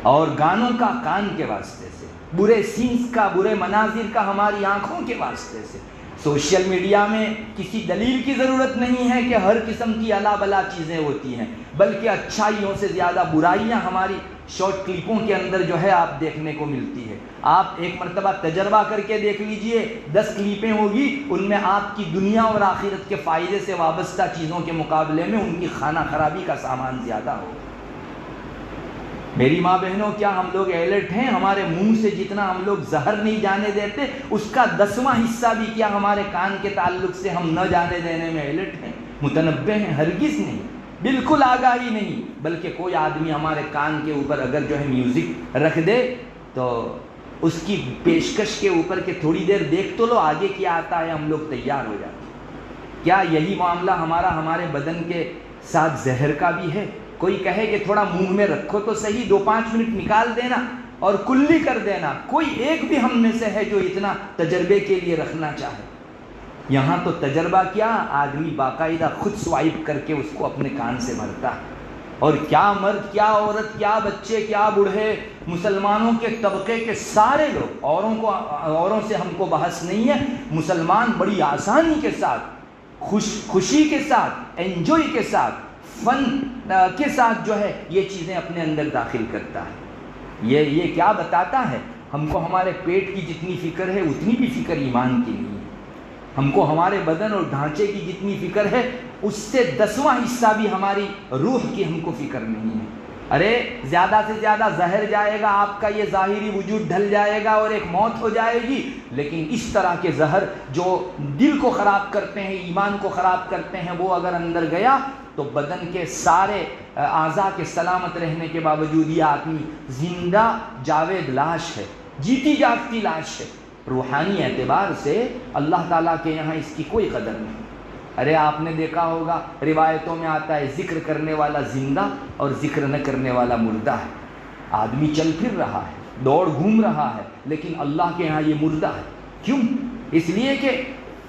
اور گانوں کا کان کے واسطے سے، برے سینس کا، برے مناظر کا ہماری آنکھوں کے واسطے سے۔ سوشل میڈیا میں کسی دلیل کی ضرورت نہیں ہے کہ ہر قسم کی الا بلا چیزیں ہوتی ہیں، بلکہ اچھائیوں سے زیادہ برائیاں ہماری شارٹ کلپوں کے اندر جو ہے آپ دیکھنے کو ملتی ہے۔ آپ ایک مرتبہ تجربہ کر کے دیکھ لیجئے، 10 کلپیں ہوگی، ان میں آپ کی دنیا اور آخرت کے فائدے سے وابستہ چیزوں کے مقابلے میں ان کی خانہ خرابی کا سامان زیادہ ہوگا۔ میری ماں بہنوں، کیا ہم لوگ الرٹ ہیں؟ ہمارے منہ سے جتنا ہم لوگ زہر نہیں جانے دیتے، اس کا 10واں حصہ بھی کیا ہمارے کان کے تعلق سے ہم نہ جانے دینے میں الرٹ ہیں، متنبہ ہیں؟ ہرگز نہیں، بالکل آگاہی نہیں۔ بلکہ کوئی آدمی ہمارے کان کے اوپر اگر جو ہے میوزک رکھ دے تو اس کی پیشکش کے اوپر کہ تھوڑی دیر دیکھ تو لو آگے کیا آتا ہے، ہم لوگ تیار ہو جاتے ہیں۔ کیا یہی معاملہ ہمارے بدن کے ساتھ زہر کا بھی ہے؟ کوئی کہے کہ تھوڑا منہ میں رکھو تو صحیح، 2-5 منٹ نکال دینا اور کلی کر دینا، کوئی ایک بھی ہم میں سے ہے جو اتنا تجربے کے لیے رکھنا چاہے؟ یہاں تو تجربہ کیا، آدمی باقاعدہ خود سوائپ کر کے اس کو اپنے کان سے بھرتا ہے۔ اور کیا مرد، کیا عورت، کیا بچے، کیا بوڑھے، مسلمانوں کے طبقے کے سارے لوگ، اوروں سے ہم کو بحث نہیں ہے، مسلمان بڑی آسانی کے ساتھ، خوشی کے ساتھ، انجوائے کے ساتھ، فن کے ساتھ جو ہے یہ چیزیں اپنے اندر داخل کرتا ہے۔ یہ کیا بتاتا ہے؟ ہم کو ہمارے پیٹ کی جتنی فکر ہے اتنی بھی فکر ایمان کی نہیں ہے۔ ہم کو ہمارے بدن اور ڈھانچے کی جتنی فکر ہے اس سے 10واں حصہ بھی ہماری روح کی ہم کو فکر نہیں ہے۔ ارے زیادہ سے زیادہ زہر جائے گا، آپ کا یہ ظاہری وجود ڈھل جائے گا اور ایک موت ہو جائے گی، لیکن اس طرح کے زہر جو دل کو خراب کرتے ہیں، ایمان کو خراب کرتے ہیں، وہ اگر اندر گیا تو بدن کے سارے اعضاء کے سلامت رہنے کے باوجود یہ آدمی زندہ جاوید لاش ہے، جیتی جاگتی لاش ہے۔ روحانی اعتبار سے اللہ تعالیٰ کے یہاں اس کی کوئی قدر نہیں۔ ارے آپ نے دیکھا ہوگا روایتوں میں آتا ہے ذکر کرنے والا زندہ اور ذکر نہ کرنے والا مردہ ہے۔ آدمی چل پھر رہا ہے، دوڑ گھوم رہا ہے، لیکن اللہ کے یہاں یہ مردہ ہے۔ کیوں؟ اس لیے کہ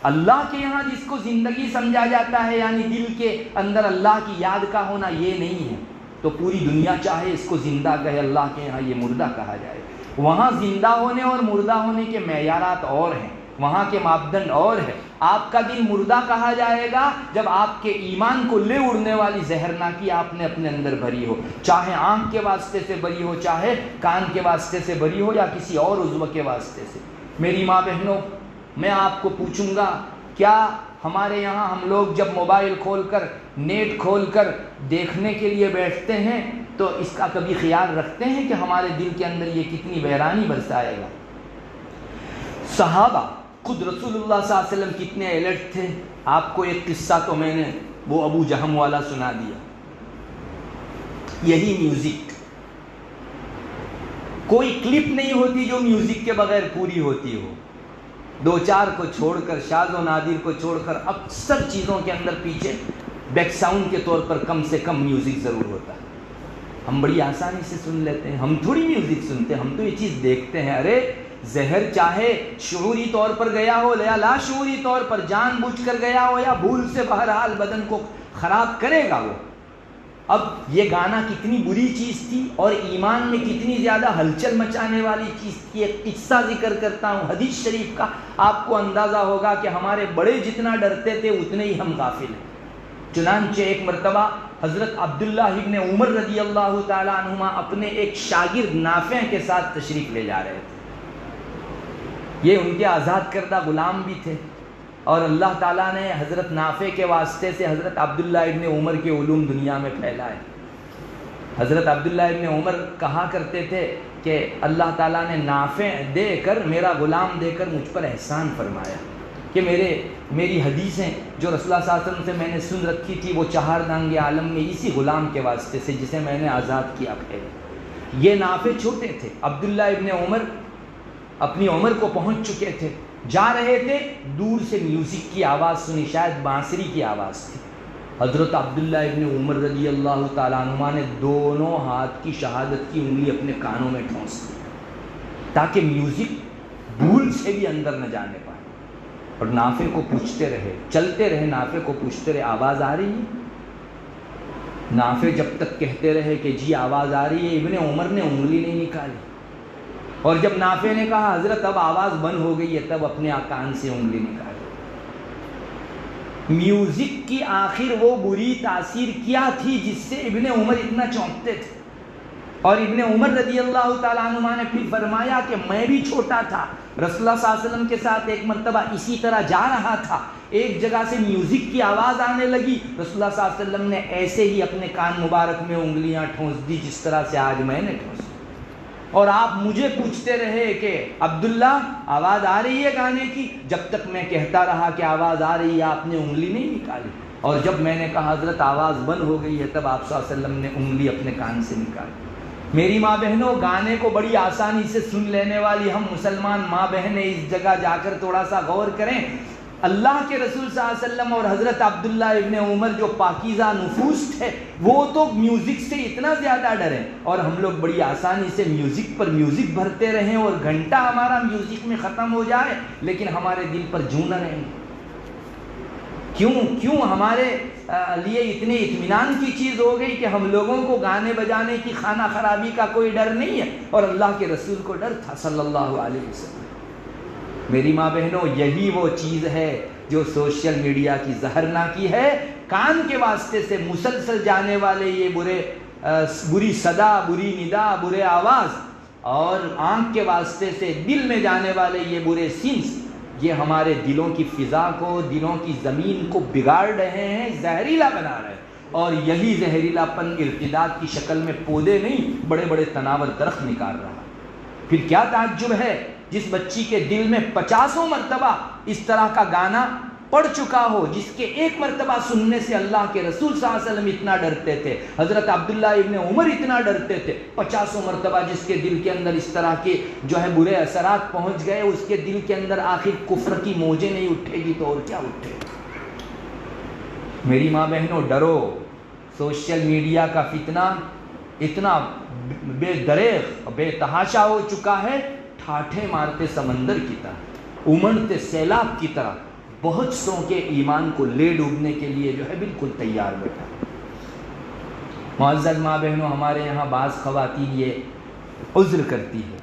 اللہ کے یہاں جس کو زندگی سمجھا جاتا ہے، یعنی دل کے اندر اللہ کی یاد کا ہونا، یہ نہیں ہے، تو پوری دنیا چاہے اس کو زندہ کہے، اللہ کے یہاں یہ مردہ کہا جائے۔ وہاں زندہ ہونے اور مردہ ہونے کے معیارات اور ہیں، وہاں کے ماپدنڈ اور ہے۔ آپ کا دل مردہ کہا جائے گا جب آپ کے ایمان کو لے اڑنے والی زہرناکی آپ نے اپنے اندر بھری ہو، چاہے آنکھ کے واسطے سے بھری ہو، چاہے کان کے واسطے سے بھری ہو، یا کسی اور عضو کے واسطے سے۔ میری ماں بہنوں، میں آپ کو پوچھوں گا، کیا ہمارے یہاں ہم لوگ جب موبائل کھول کر، نیٹ کھول کر دیکھنے کے لیے بیٹھتے ہیں تو اس کا کبھی خیال رکھتے ہیں کہ ہمارے دل کے اندر یہ کتنی ویرانی برسائے گا؟ صحابہ، خود رسول اللہ صلی اللہ علیہ وسلم کتنے الرٹ تھے۔ آپ کو ایک قصہ تو میں نے وہ ابو جہم والا سنا دیا۔ یہی میوزک، کوئی کلپ نہیں ہوتی جو میوزک کے بغیر پوری ہوتی ہو۔ 2-4 کو چھوڑ کر، شاذ و نادر کو چھوڑ کر، اکثر چیزوں کے اندر پیچھے بیک ساؤنڈ کے طور پر کم سے کم میوزک ضرور ہوتا ہے۔ ہم بڑی آسانی سے سن لیتے ہیں، ہم تھوڑی میوزک سنتے ہیں، ہم تو یہ چیز دیکھتے ہیں۔ ارے زہر چاہے شعوری طور پر گیا ہو یا لا شعوری طور پر، جان بوجھ کر گیا ہو یا بھول سے، بہرحال بدن کو خراب کرے گا وہ۔ اب یہ گانا کتنی بری چیز تھی اور ایمان میں کتنی زیادہ ہلچل مچانے والی چیز تھی. ایک قصہ ذکر کرتا ہوں حدیث شریف کا, آپ کو اندازہ ہوگا کہ ہمارے بڑے جتنا ڈرتے تھے اتنے ہی ہم غافل ہیں. چنانچہ ایک مرتبہ حضرت عبداللہ ابن عمر رضی اللہ تعالیٰ عنہما اپنے ایک شاگرد نافع کے ساتھ تشریف لے جا رہے تھے. یہ ان کے آزاد کردہ غلام بھی تھے اور اللہ تعالیٰ نے حضرت نافع کے واسطے سے حضرت عبداللہ ابن عمر کے علوم دنیا میں پھیلائے. حضرت عبداللہ ابن عمر کہا کرتے تھے کہ اللہ تعالیٰ نے نافع دے کر, میرا غلام دے کر مجھ پر احسان فرمایا کہ میری حدیثیں جو رسول اللہ صلی اللہ علیہ وسلم سے میں نے سن رکھی تھی وہ چہار دانگ عالم میں اسی غلام کے واسطے سے جسے میں نے آزاد کیا پھیلے. یہ نافع چھوٹے تھے. عبداللہ ابن عمر اپنی عمر کو پہنچ چکے تھے, جا رہے تھے, دور سے میوزک کی آواز سنی, شاید بانسری کی آواز تھی. حضرت عبداللہ ابن عمر رضی اللہ تعالیٰ عنہ نے دونوں ہاتھ کی شہادت کی انگلی اپنے کانوں میں ٹھونس دی تاکہ میوزک بھول سے بھی اندر نہ جانے پائے. اور نافع کو پوچھتے رہے, چلتے رہے, نافع کو پوچھتے رہے آواز آ رہی ہے. نافع جب تک کہتے رہے کہ جی آواز آ رہی ہے, ابن عمر نے انگلی نہیں نکالی. اور جب نافع نے کہا حضرت اب آواز بند ہو گئی ہے, تب اپنے کان سے انگلی نکالی. میوزک کی آخر وہ بری تاثیر کیا تھی جس سے ابن عمر اتنا چونکتے تھے. اور ابن عمر رضی اللہ تعالیٰ عنہ نے پھر فرمایا کہ میں بھی چھوٹا تھا, رسول اللہ صلی اللہ علیہ وسلم کے ساتھ ایک مرتبہ اسی طرح جا رہا تھا, ایک جگہ سے میوزک کی آواز آنے لگی, رسول اللہ صلی اللہ علیہ وسلم نے ایسے ہی اپنے کان مبارک میں انگلیاں ٹھونس دی جس طرح سے آج میں نے ٹھونس دی. اور آپ مجھے پوچھتے رہے کہ عبداللہ آواز آ رہی ہے گانے کی, جب تک میں کہتا رہا کہ آواز آ رہی ہے آپ نے انگلی نہیں نکالی. اور جب میں نے کہا حضرت آواز بند ہو گئی ہے, تب آپ صلی اللہ علیہ وسلم نے انگلی اپنے کان سے نکالی. میری ماں بہنوں, گانے کو بڑی آسانی سے سن لینے والی ہم مسلمان ماں بہنیں اس جگہ جا کر تھوڑا سا غور کریں. اللہ کے رسول صلی اللہ علیہ وسلم اور حضرت عبداللہ ابن عمر جو پاکیزہ نفوس تھے وہ تو میوزک سے اتنا زیادہ ڈرے, اور ہم لوگ بڑی آسانی سے میوزک پر میوزک بھرتے رہیں اور گھنٹہ ہمارا میوزک میں ختم ہو جائے لیکن ہمارے دل پر جو نہ رہیں. کیوں ہمارے لیے اتنے اطمینان کی چیز ہو گئی کہ ہم لوگوں کو گانے بجانے کی خانہ خرابی کا کوئی ڈر نہیں ہے, اور اللہ کے رسول کو ڈر تھا صلی اللہ علیہ وسلم. میری ماں بہنوں, یہی وہ چیز ہے جو سوشل میڈیا کی زہرنا کی ہے. کان کے واسطے سے مسلسل جانے والے یہ بری صدا, بری ندا, برے آواز, اور آنکھ کے واسطے سے دل میں جانے والے یہ برے سینس, یہ ہمارے دلوں کی فضا کو, دلوں کی زمین کو بگاڑ رہے ہیں, زہریلا بنا رہے ہیں. اور یہی زہریلا پن ارتداد کی شکل میں پودے نہیں, بڑے بڑے تناور درخت نکال رہا. پھر کیا تعجب ہے جس بچی کے دل میں 50 مرتبہ اس طرح کا گانا پڑ چکا ہو, جس کے ایک مرتبہ سننے سے اللہ کے رسول صلی اللہ علیہ وسلم اتنا ڈرتے تھے, حضرت عبداللہ ابن عمر اتنا ڈرتے تھے. 50 مرتبہ جس کے دل کے اندر اس طرح کے جو ہے برے اثرات پہنچ گئے, اس کے دل کے اندر آخر کفر کی موجیں نہیں اٹھے گی تو اور کیا اٹھے گی. میری ماں بہنوں, ڈرو. سوشل میڈیا کا فتنہ اتنا بے دریغ بے تحاشا ہو چکا ہے, ٹھاٹھے مارتے سمندر کی طرح, امڑتے سیلاب کی طرح بہت سو کے ایمان کو لے ڈوبنے کے لیے جو ہے بالکل تیار بیٹھا. معزز ماں بہنوں, ہمارے یہاں بعض خواتین یہ عذر کرتی ہے,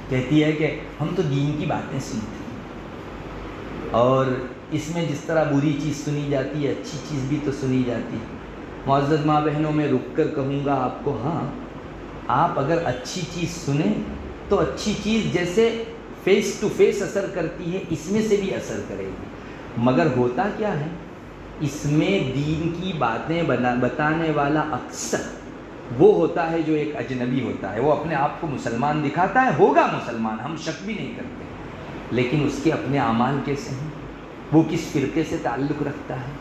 کہتی ہے کہ ہم تو دین کی باتیں سنتے ہیں, اور اس میں جس طرح بری چیز سنی جاتی ہے اچھی چیز بھی تو سنی جاتی ہے. معزز ماں بہنوں, میں رک کر کہوں گا آپ کو, ہاں آپ اگر اچھی چیز سنیں تو اچھی چیز جیسے فیس ٹو فیس اثر کرتی ہے اس میں سے بھی اثر کرے گی, مگر ہوتا کیا ہے اس میں دین کی باتیں بتانے والا اکثر وہ ہوتا ہے جو ایک اجنبی ہوتا ہے. وہ اپنے آپ کو مسلمان دکھاتا ہے, ہوگا مسلمان, ہم شک بھی نہیں کرتے, لیکن اس کے اپنے اعمال کیسے ہیں, وہ کس فرقے سے تعلق رکھتا ہے,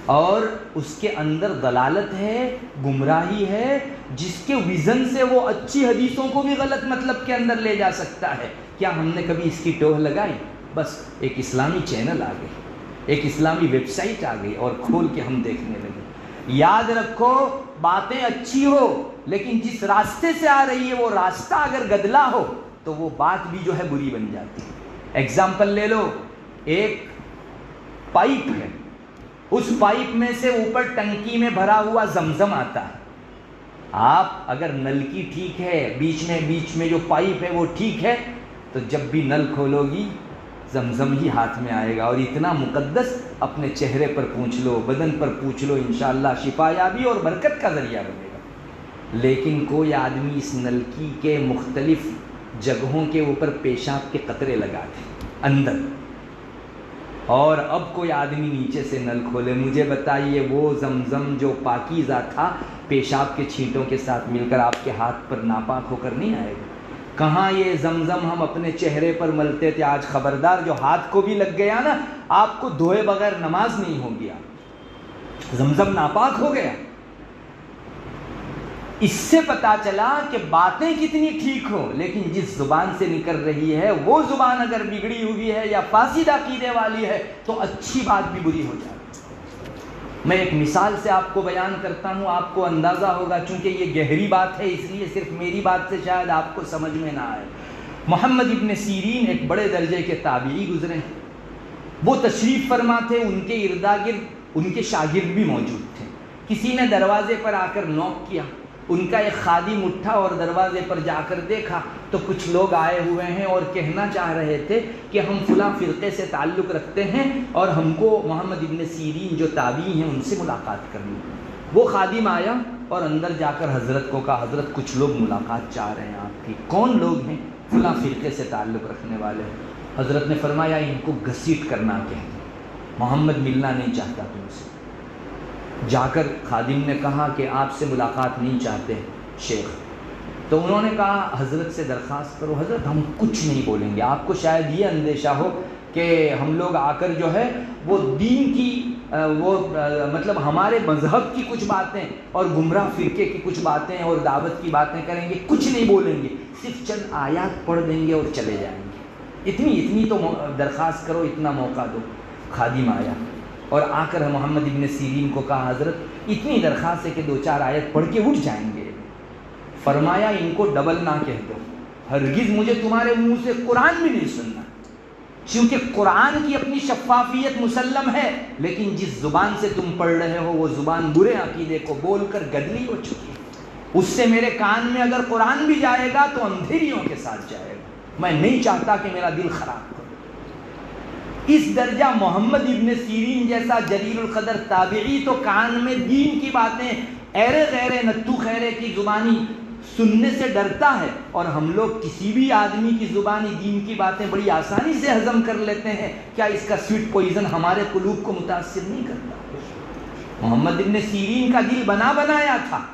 اور اس کے اندر ضلالت ہے, گمراہی ہے, جس کے وزن سے وہ اچھی حدیثوں کو بھی غلط مطلب کے اندر لے جا سکتا ہے. کیا ہم نے کبھی اس کی ٹوہ لگائی؟ بس ایک اسلامی چینل آ گئی, ایک اسلامی ویب سائٹ آ گئی, اور کھول کے ہم دیکھنے لگے. یاد رکھو, باتیں اچھی ہو لیکن جس راستے سے آ رہی ہے وہ راستہ اگر گدلا ہو تو وہ بات بھی جو ہے بری بن جاتی ہے. ایگزامپل لے لو, ایک پائپ ہے, اس پائپ میں سے اوپر ٹنکی میں بھرا ہوا زمزم آتا ہے. آپ اگر نل کی ٹھیک ہے، بیچ میں جو پائپ ہے وہ ٹھیک ہے، تو جب بھی نل کھولو گی زمزم ہی ہاتھ میں آئے گا. اور اتنا مقدس اپنے چہرے پر پوچھ لو، بدن پر پوچھ لو، انشاءاللہ شفا یابی اور برکت کا ذریعہ بنے گا. لیکن کوئی آدمی اس نلکی کے مختلف جگہوں کے اوپر پیشاب کے قطرے لگاتے اندر، اور اب کوئی آدمی نیچے سے نل کھولے. مجھے بتائیے وہ زمزم جو پاکیزہ تھا پیشاب کے چھینٹوں کے ساتھ مل کر آپ کے ہاتھ پر ناپاک ہو کر نہیں آئے گا؟ کہاں یہ زمزم ہم اپنے چہرے پر ملتے تھے، آج خبردار جو ہاتھ کو بھی لگ گیا نا، آپ کو دھوئے بغیر نماز نہیں ہوگی، زمزم ناپاک ہو گیا. اس سے پتا چلا کہ باتیں کتنی ٹھیک ہو، لیکن جس زبان سے نکل رہی ہے وہ زبان اگر بگڑی ہوئی ہے یا فاسد عقیدے والی ہے تو اچھی بات بھی بری ہو جاتی. میں ایک مثال سے آپ کو بیان کرتا ہوں، آپ کو اندازہ ہوگا، چونکہ یہ گہری بات ہے اس لیے صرف میری بات سے شاید آپ کو سمجھ میں نہ آئے. محمد ابن سیرین ایک بڑے درجے کے تابعی گزرے ہیں. وہ تشریف فرما تھے، ان کے اردا گرد ان کے شاگرد بھی موجود تھے. کسی نے دروازے پر آ کر نوک کیا، ان کا ایک خادم اٹھا اور دروازے پر جا کر دیکھا تو کچھ لوگ آئے ہوئے ہیں اور کہنا چاہ رہے تھے کہ ہم فلاں فرقے سے تعلق رکھتے ہیں اور ہم کو محمد ابن سیرین جو تابعی ہیں ان سے ملاقات کرنی. وہ خادم آیا اور اندر جا کر حضرت کو کہا، حضرت کچھ لوگ ملاقات چاہ رہے ہیں آپ کی. کون لوگ ہیں؟ فلاں فرقے سے تعلق رکھنے والے ہیں. حضرت نے فرمایا ان کو گھسیٹ کرنا کہہ دیں، محمد ملنا نہیں چاہتا تم سے. جا کر خادم نے کہا کہ آپ سے ملاقات نہیں چاہتے شیخ. تو انہوں نے کہا حضرت سے درخواست کرو. حضرت ہم کچھ نہیں بولیں گے، آپ کو شاید یہ اندیشہ ہو کہ ہم لوگ آ کر جو ہے وہ دین کی مطلب ہمارے مذہب کی کچھ باتیں اور گمراہ فرقے کی کچھ باتیں اور دعوت کی باتیں کریں گے. کچھ نہیں بولیں گے، صرف چند آیات پڑھ دیں گے اور چلے جائیں گے. اتنی تو درخواست کرو، اتنا موقع دو. خادم آیا اور آ کر محمد ابن سیرین کو کہا حضرت اتنی درخواست ہے کہ 2-4 آیت پڑھ کے اٹھ جائیں گے. فرمایا ان کو ڈبل نہ کہہ دو، ہرگز مجھے تمہارے منہ سے قرآن بھی نہیں سننا، کیونکہ قرآن کی اپنی شفافیت مسلم ہے، لیکن جس زبان سے تم پڑھ رہے ہو وہ زبان برے عقیدے کو بول کر گدلی ہو چکی ہے. اس سے میرے کان میں اگر قرآن بھی جائے گا تو اندھیریوں کے ساتھ جائے گا. میں نہیں چاہتا کہ میرا دل خراب ہو. اس درجہ محمد ابن سیرین جیسا جلیل القدر تابعی تو کان میں دین کی باتیں ایرے غیرے نتو خیرے کی زبانی سننے سے ڈرتا ہے، اور ہم لوگ کسی بھی آدمی کی زبانی دین کی باتیں بڑی آسانی سے ہضم کر لیتے ہیں. کیا اس کا سویٹ پوائزن ہمارے قلوب کو متاثر نہیں کرتا؟ محمد ابن سیرین کا دل بنا بنایا تھا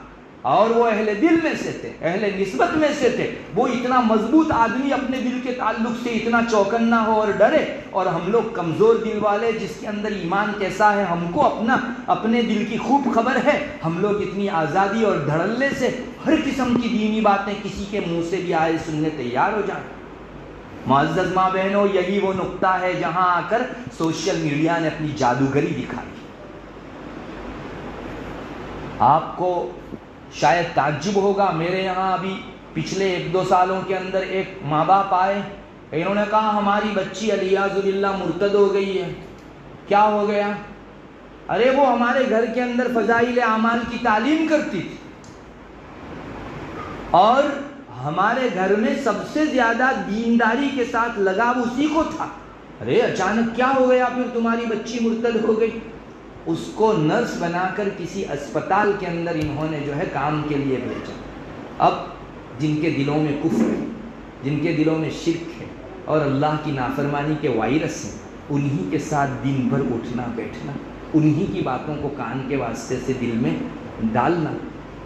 اور وہ اہل دل میں سے تھے، اہل نسبت میں سے تھے. وہ اتنا مضبوط آدمی اپنے دل کے تعلق سے اتنا چوکنا ہو اور ڈرے، اور ہم لوگ کمزور دل والے جس کے اندر ایمان کیسا ہے ہم کو اپنے دل کی خوب خبر ہے. ہم لوگ اتنی آزادی اور دھڑلے سے ہر قسم کی دینی باتیں کسی کے منہ سے بھی آئے سننے تیار ہو جائیں. معزز ماں بہنوں، یہی وہ نقطہ ہے جہاں آ کر سوشل میڈیا نے اپنی جادوگری دکھائی. آپ کو شاید تعجب ہوگا، میرے یہاں ابھی پچھلے 1-2 سالوں کے اندر ایک ماں باپ آئے، انہوں نے کہا ہماری بچی علیاذ باللہ مرتد ہو گئی ہے. کیا ہو گیا؟ ارے وہ ہمارے گھر کے اندر فضائل اعمال کی تعلیم کرتی تھی اور ہمارے گھر میں سب سے زیادہ دینداری کے ساتھ لگاؤ اسی کو تھا. ارے اچانک کیا ہو گیا پھر تمہاری بچی مرتد ہو گئی؟ اس کو نرس بنا کر کسی اسپتال کے اندر انہوں نے جو ہے کام کے لیے بھیجا. اب جن کے دلوں میں کفر ہے، جن کے دلوں میں شرک ہے اور اللہ کی نافرمانی کے وائرس ہیں، انہی کے ساتھ دن بھر اٹھنا بیٹھنا، انہی کی باتوں کو کان کے واسطے سے دل میں ڈالنا.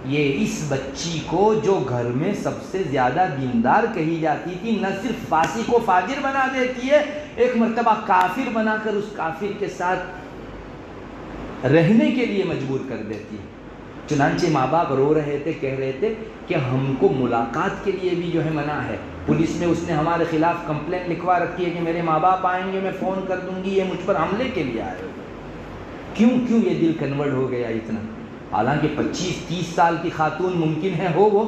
یہ اس بچی کو جو گھر میں سب سے زیادہ دیندار کہی جاتی تھی، نہ صرف فاسق و فاجر بنا دیتی ہے، ایک مرتبہ کافر بنا کر اس کافر کے ساتھ رہنے کے لیے مجبور کر دیتی ہے. چنانچہ ماں باپ رو رہے تھے، کہہ رہے تھے کہ ہم کو ملاقات کے لیے بھی جو ہے منع ہے. پولیس میں اس نے ہمارے خلاف کمپلین لکھوا رکھی ہے کہ میرے ماں باپ آئیں گے میں فون کر دوں گی، یہ مجھ پر حملے کے لیے آئے. کیوں یہ دل کنورٹ ہو گیا اتنا؟ حالانکہ 25-30 سال کی خاتون ممکن ہے ہو، وہ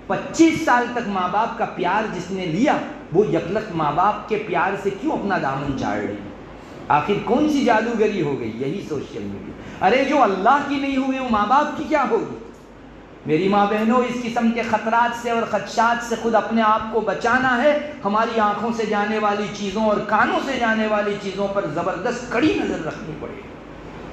25 سال تک ماں باپ کا پیار جس نے لیا وہ یکلک ماں باپ کے پیار سے کیوں اپنا دامن چاڑ رہی؟ آخر کون سی جادوگری ہو گئی؟ یہی سوشل میڈیا۔ ارے جو اللہ کی نہیں ہوئی وہ ماں باپ کی کیا ہوگی؟ میری ماں بہنوں، اس قسم کے خطرات سے اور خدشات سے خود اپنے آپ کو بچانا ہے۔ ہماری آنکھوں سے جانے والی چیزوں اور کانوں سے جانے والی چیزوں پر زبردست کڑی نظر رکھنی پڑے گی۔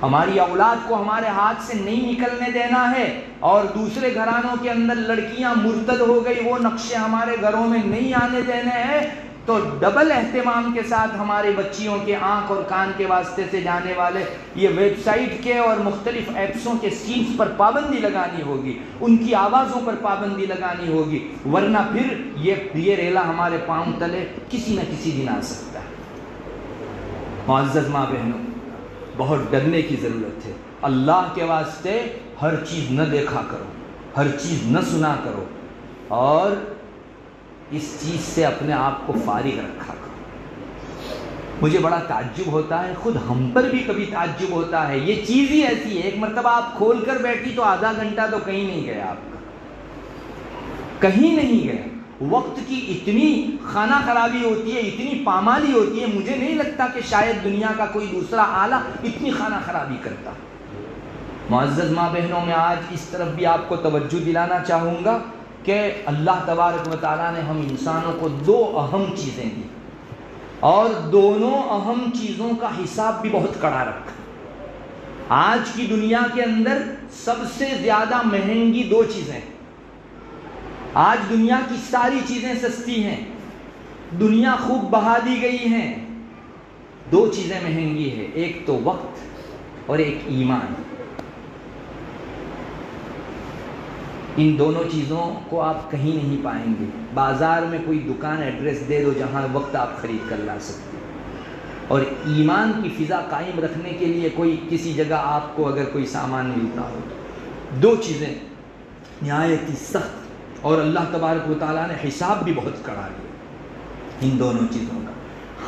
ہماری اولاد کو ہمارے ہاتھ سے نہیں نکلنے دینا ہے، اور دوسرے گھرانوں کے اندر لڑکیاں مرتد ہو گئی وہ نقشے ہمارے گھروں میں نہیں آنے دینے ہیں۔ تو ڈبل اہتمام کے ساتھ ہمارے بچیوں کے آنکھ اور کان کے واسطے سے جانے والے یہ ویب سائٹ کے اور مختلف ایپسوں کے سینس پر پابندی لگانی ہوگی، ان کی آوازوں پر پابندی لگانی ہوگی، ورنہ پھر یہ ریلا ہمارے پاؤں تلے کسی نہ کسی دن آ سکتا ہے۔ معزز ماں بہنوں، بہت ڈرنے کی ضرورت ہے۔ اللہ کے واسطے ہر چیز نہ دیکھا کرو، ہر چیز نہ سنا کرو، اور اس چیز سے اپنے آپ کو فارغ رکھا کرو۔ مجھے بڑا تعجب ہوتا ہے، خود ہم پر بھی کبھی تعجب ہوتا ہے، یہ چیز ہی ایسی ہے، ایک مرتبہ آپ کھول کر بیٹھی تو آدھا گھنٹہ تو کہیں نہیں گیا، آپ کا کہیں نہیں گیا۔ وقت کی اتنی خانہ خرابی ہوتی ہے، اتنی پامالی ہوتی ہے، مجھے نہیں لگتا کہ شاید دنیا کا کوئی دوسرا آلہ اتنی خانہ خرابی کرتا۔ معزز ماں بہنوں، میں آج اس طرف بھی آپ کو توجہ دلانا چاہوں گا کہ اللہ تبارک و تعالیٰ نے ہم انسانوں کو دو اہم چیزیں دی، اور دونوں اہم چیزوں کا حساب بھی بہت کڑا رکھا۔ آج کی دنیا کے اندر سب سے زیادہ مہنگی دو چیزیں، آج دنیا کی ساری چیزیں سستی ہیں، دنیا خوب بہا دی گئی ہیں، دو چیزیں مہنگی ہیں، ایک تو وقت اور ایک ایمان۔ ان دونوں چیزوں کو آپ کہیں نہیں پائیں گے۔ بازار میں کوئی دکان ایڈریس دے دو جہاں وقت آپ خرید کر لا سکتے ہیں، اور ایمان کی فضا قائم رکھنے کے لیے کوئی کسی جگہ آپ کو اگر کوئی سامان ملتا ہو۔ دو چیزیں نہایت ہی سخت، اور اللہ تبارک و تعالیٰ نے حساب بھی بہت کڑا لیا ان دونوں چیزوں کا۔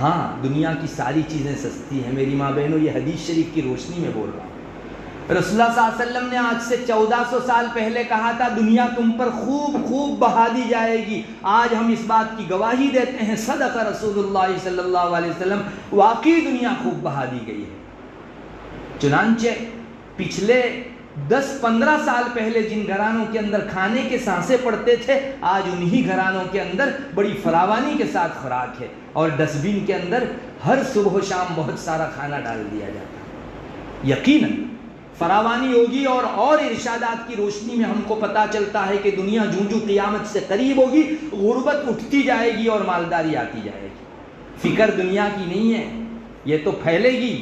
ہاں، دنیا کی ساری چیزیں سستی ہیں میری ماں بہنوں، یہ حدیث شریف کی روشنی میں بول رہا ہوں۔ رسول اللہ صلی اللہ علیہ وسلم نے آج سے 1400 سال پہلے کہا تھا دنیا تم پر خوب خوب بہا دی جائے گی۔ آج ہم اس بات کی گواہی دیتے ہیں، صدق رسول اللہ صلی اللہ علیہ وسلم، واقعی دنیا خوب بہا دی گئی ہے۔ چنانچہ پچھلے 10-15 سال پہلے جن گھرانوں کے اندر کھانے کے سانسے پڑتے تھے، آج انہی گھرانوں کے اندر بڑی فراوانی کے ساتھ خوراک ہے، اور ڈسٹ بن کے اندر ہر صبح و شام بہت سارا کھانا ڈال دیا جاتا ہے۔ یقیناً فراوانی ہوگی، اور ارشادات کی روشنی میں ہم کو پتہ چلتا ہے کہ دنیا جوں جوں قیامت سے قریب ہوگی، غربت اٹھتی جائے گی اور مالداری آتی جائے گی۔ فکر دنیا کی نہیں ہے، یہ تو پھیلے گی،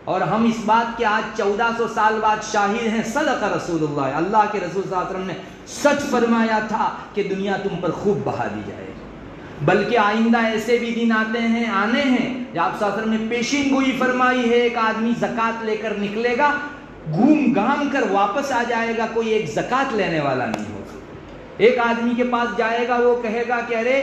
اور ہم اس بات کے آج 1400 سال بعد شاہد ہیں۔ صدق رسول اللہ، اللہ کے رسول صلی اللہ علیہ وسلم نے سچ فرمایا تھا کہ دنیا تم پر خوب بہا دی جائے گی، بلکہ آئندہ ایسے بھی دن آنے ہیں جب آپ صلی اللہ علیہ وسلم نے پیشین گوئی فرمائی ہے، ایک آدمی زکوٰۃ لے کر نکلے گا، گھوم گھام کر واپس آ جائے گا، کوئی ایک زکوٰۃ لینے والا نہیں ہوگا۔ ایک آدمی کے پاس جائے گا، وہ کہے گا کہ ارے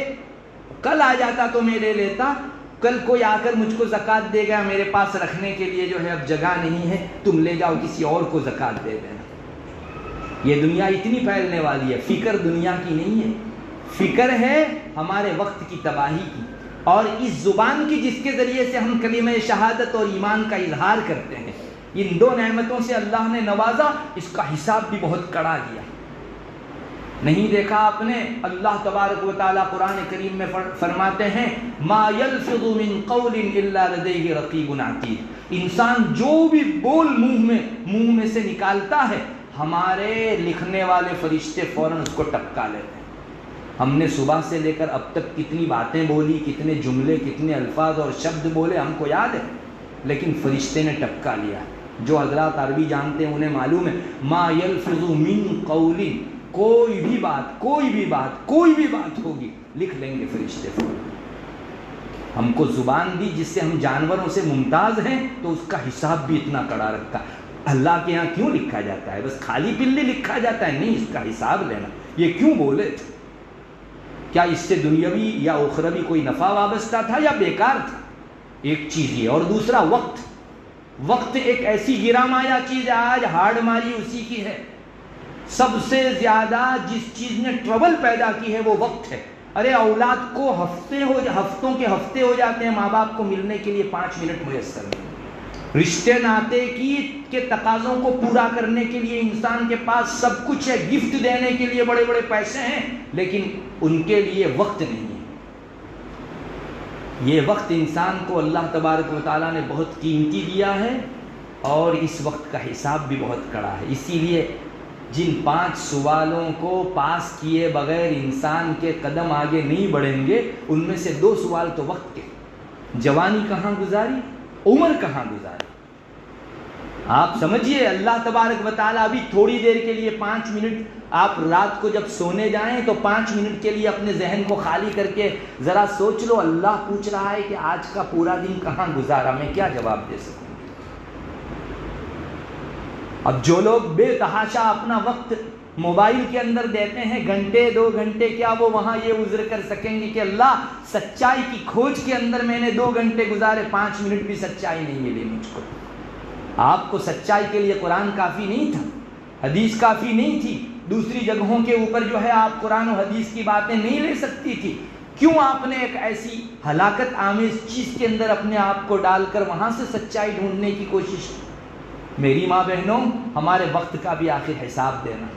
کل آ جاتا تو میں لے لیتا، کل کوئی آ کر مجھ کو زکوٰۃ دے گا، میرے پاس رکھنے کے لیے جو ہے اب جگہ نہیں ہے، تم لے جاؤ کسی اور کو زکوٰۃ دے دینا۔ یہ دنیا اتنی پھیلنے والی ہے۔ فکر دنیا کی نہیں ہے، فکر ہے ہمارے وقت کی تباہی کی، اور اس زبان کی جس کے ذریعے سے ہم کلمہ شہادت اور ایمان کا اظہار کرتے ہیں۔ ان دو نعمتوں سے اللہ نے نوازا، اس کا حساب بھی بہت کڑا لیا۔ نہیں دیکھا آپ نے، اللہ تبارک و تعالیٰ قرآن کریم میں فرماتے ہیں ما یلفظ من قول الا لدیہ رقیب عتید۔ انسان جو بھی بول منہ میں سے نکالتا ہے، ہمارے لکھنے والے فرشتے فوراً اس کو ٹپکا لیتے ہیں۔ ہم نے صبح سے لے کر اب تک کتنی باتیں بولی، کتنے جملے، کتنے الفاظ اور شبد بولے، ہم کو یاد ہے، لیکن فرشتے نے ٹپکا لیا۔ جو حضرات عربی جانتے ہیں انہیں معلوم ہے، ما یلفظ من قول، کوئی بھی بات ہوگی لکھ لیں گے فرشتے فوراً۔ ہم کو زبان دی جس سے ہم جانوروں سے ممتاز ہیں، تو اس کا حساب بھی اتنا کڑا رکھا۔ اللہ کے ہاں کیوں لکھا جاتا ہے؟ بس خالی پلی لکھا جاتا ہے؟ نہیں، اس کا حساب لینا۔ یہ کیوں بولے تھے؟ کیا اس سے دنیاوی یا اخروی کوئی نفع وابستہ تھا یا بیکار تھا؟ ایک چیز یہ، اور دوسرا وقت ایک ایسی گرامایا چیز ہے، آج ہاڑ ماری اسی کی ہے۔ سب سے زیادہ جس چیز نے ٹربل پیدا کی ہے وہ وقت ہے۔ ارے اولاد کو ہفتوں کے ہفتے ہو جاتے ہیں ماں باپ کو ملنے کے لیے 5 منٹ میسر نہیں. رشتے ناتے کے تقاضوں کو پورا کرنے کے لیے انسان کے پاس سب کچھ ہے, گفٹ دینے کے لیے بڑے بڑے پیسے ہیں, لیکن ان کے لیے وقت نہیں ہے. یہ وقت انسان کو اللہ تبارک و تعالیٰ نے بہت قیمتی دیا ہے, اور اس وقت کا حساب بھی بہت کڑا ہے. اسی لیے جن 5 سوالوں کو پاس کیے بغیر انسان کے قدم آگے نہیں بڑھیں گے, ان میں سے 2 سوال تو وقت کے. جوانی کہاں گزاری, عمر کہاں گزاری. آپ سمجھیے اللہ تبارک و تعالیٰ ابھی تھوڑی دیر کے لیے 5 منٹ, آپ رات کو جب سونے جائیں تو 5 منٹ کے لیے اپنے ذہن کو خالی کر کے ذرا سوچ لو, اللہ پوچھ رہا ہے کہ آج کا پورا دن کہاں گزارا, میں کیا جواب دے سکوں. اب جو لوگ بے تحاشا اپنا وقت موبائل کے اندر دیتے ہیں, گھنٹے 2 گھنٹے, کیا وہ وہاں یہ عذر کر سکیں گے کہ اللہ سچائی کی کھوج کے اندر میں نے 2 گھنٹے گزارے, 5 منٹ بھی سچائی نہیں ملی مجھ کو. آپ کو سچائی کے لیے قرآن کافی نہیں تھا, حدیث کافی نہیں تھی, دوسری جگہوں کے اوپر جو ہے آپ قرآن و حدیث کی باتیں نہیں لے سکتی تھی. کیوں آپ نے ایک ایسی ہلاکت آمیز چیز کے اندر اپنے آپ کو ڈال کر وہاں سے سچائی ڈھونڈنے کی کوشش کی؟ میری ماں بہنوں, ہمارے وقت کا بھی آخر حساب دینا.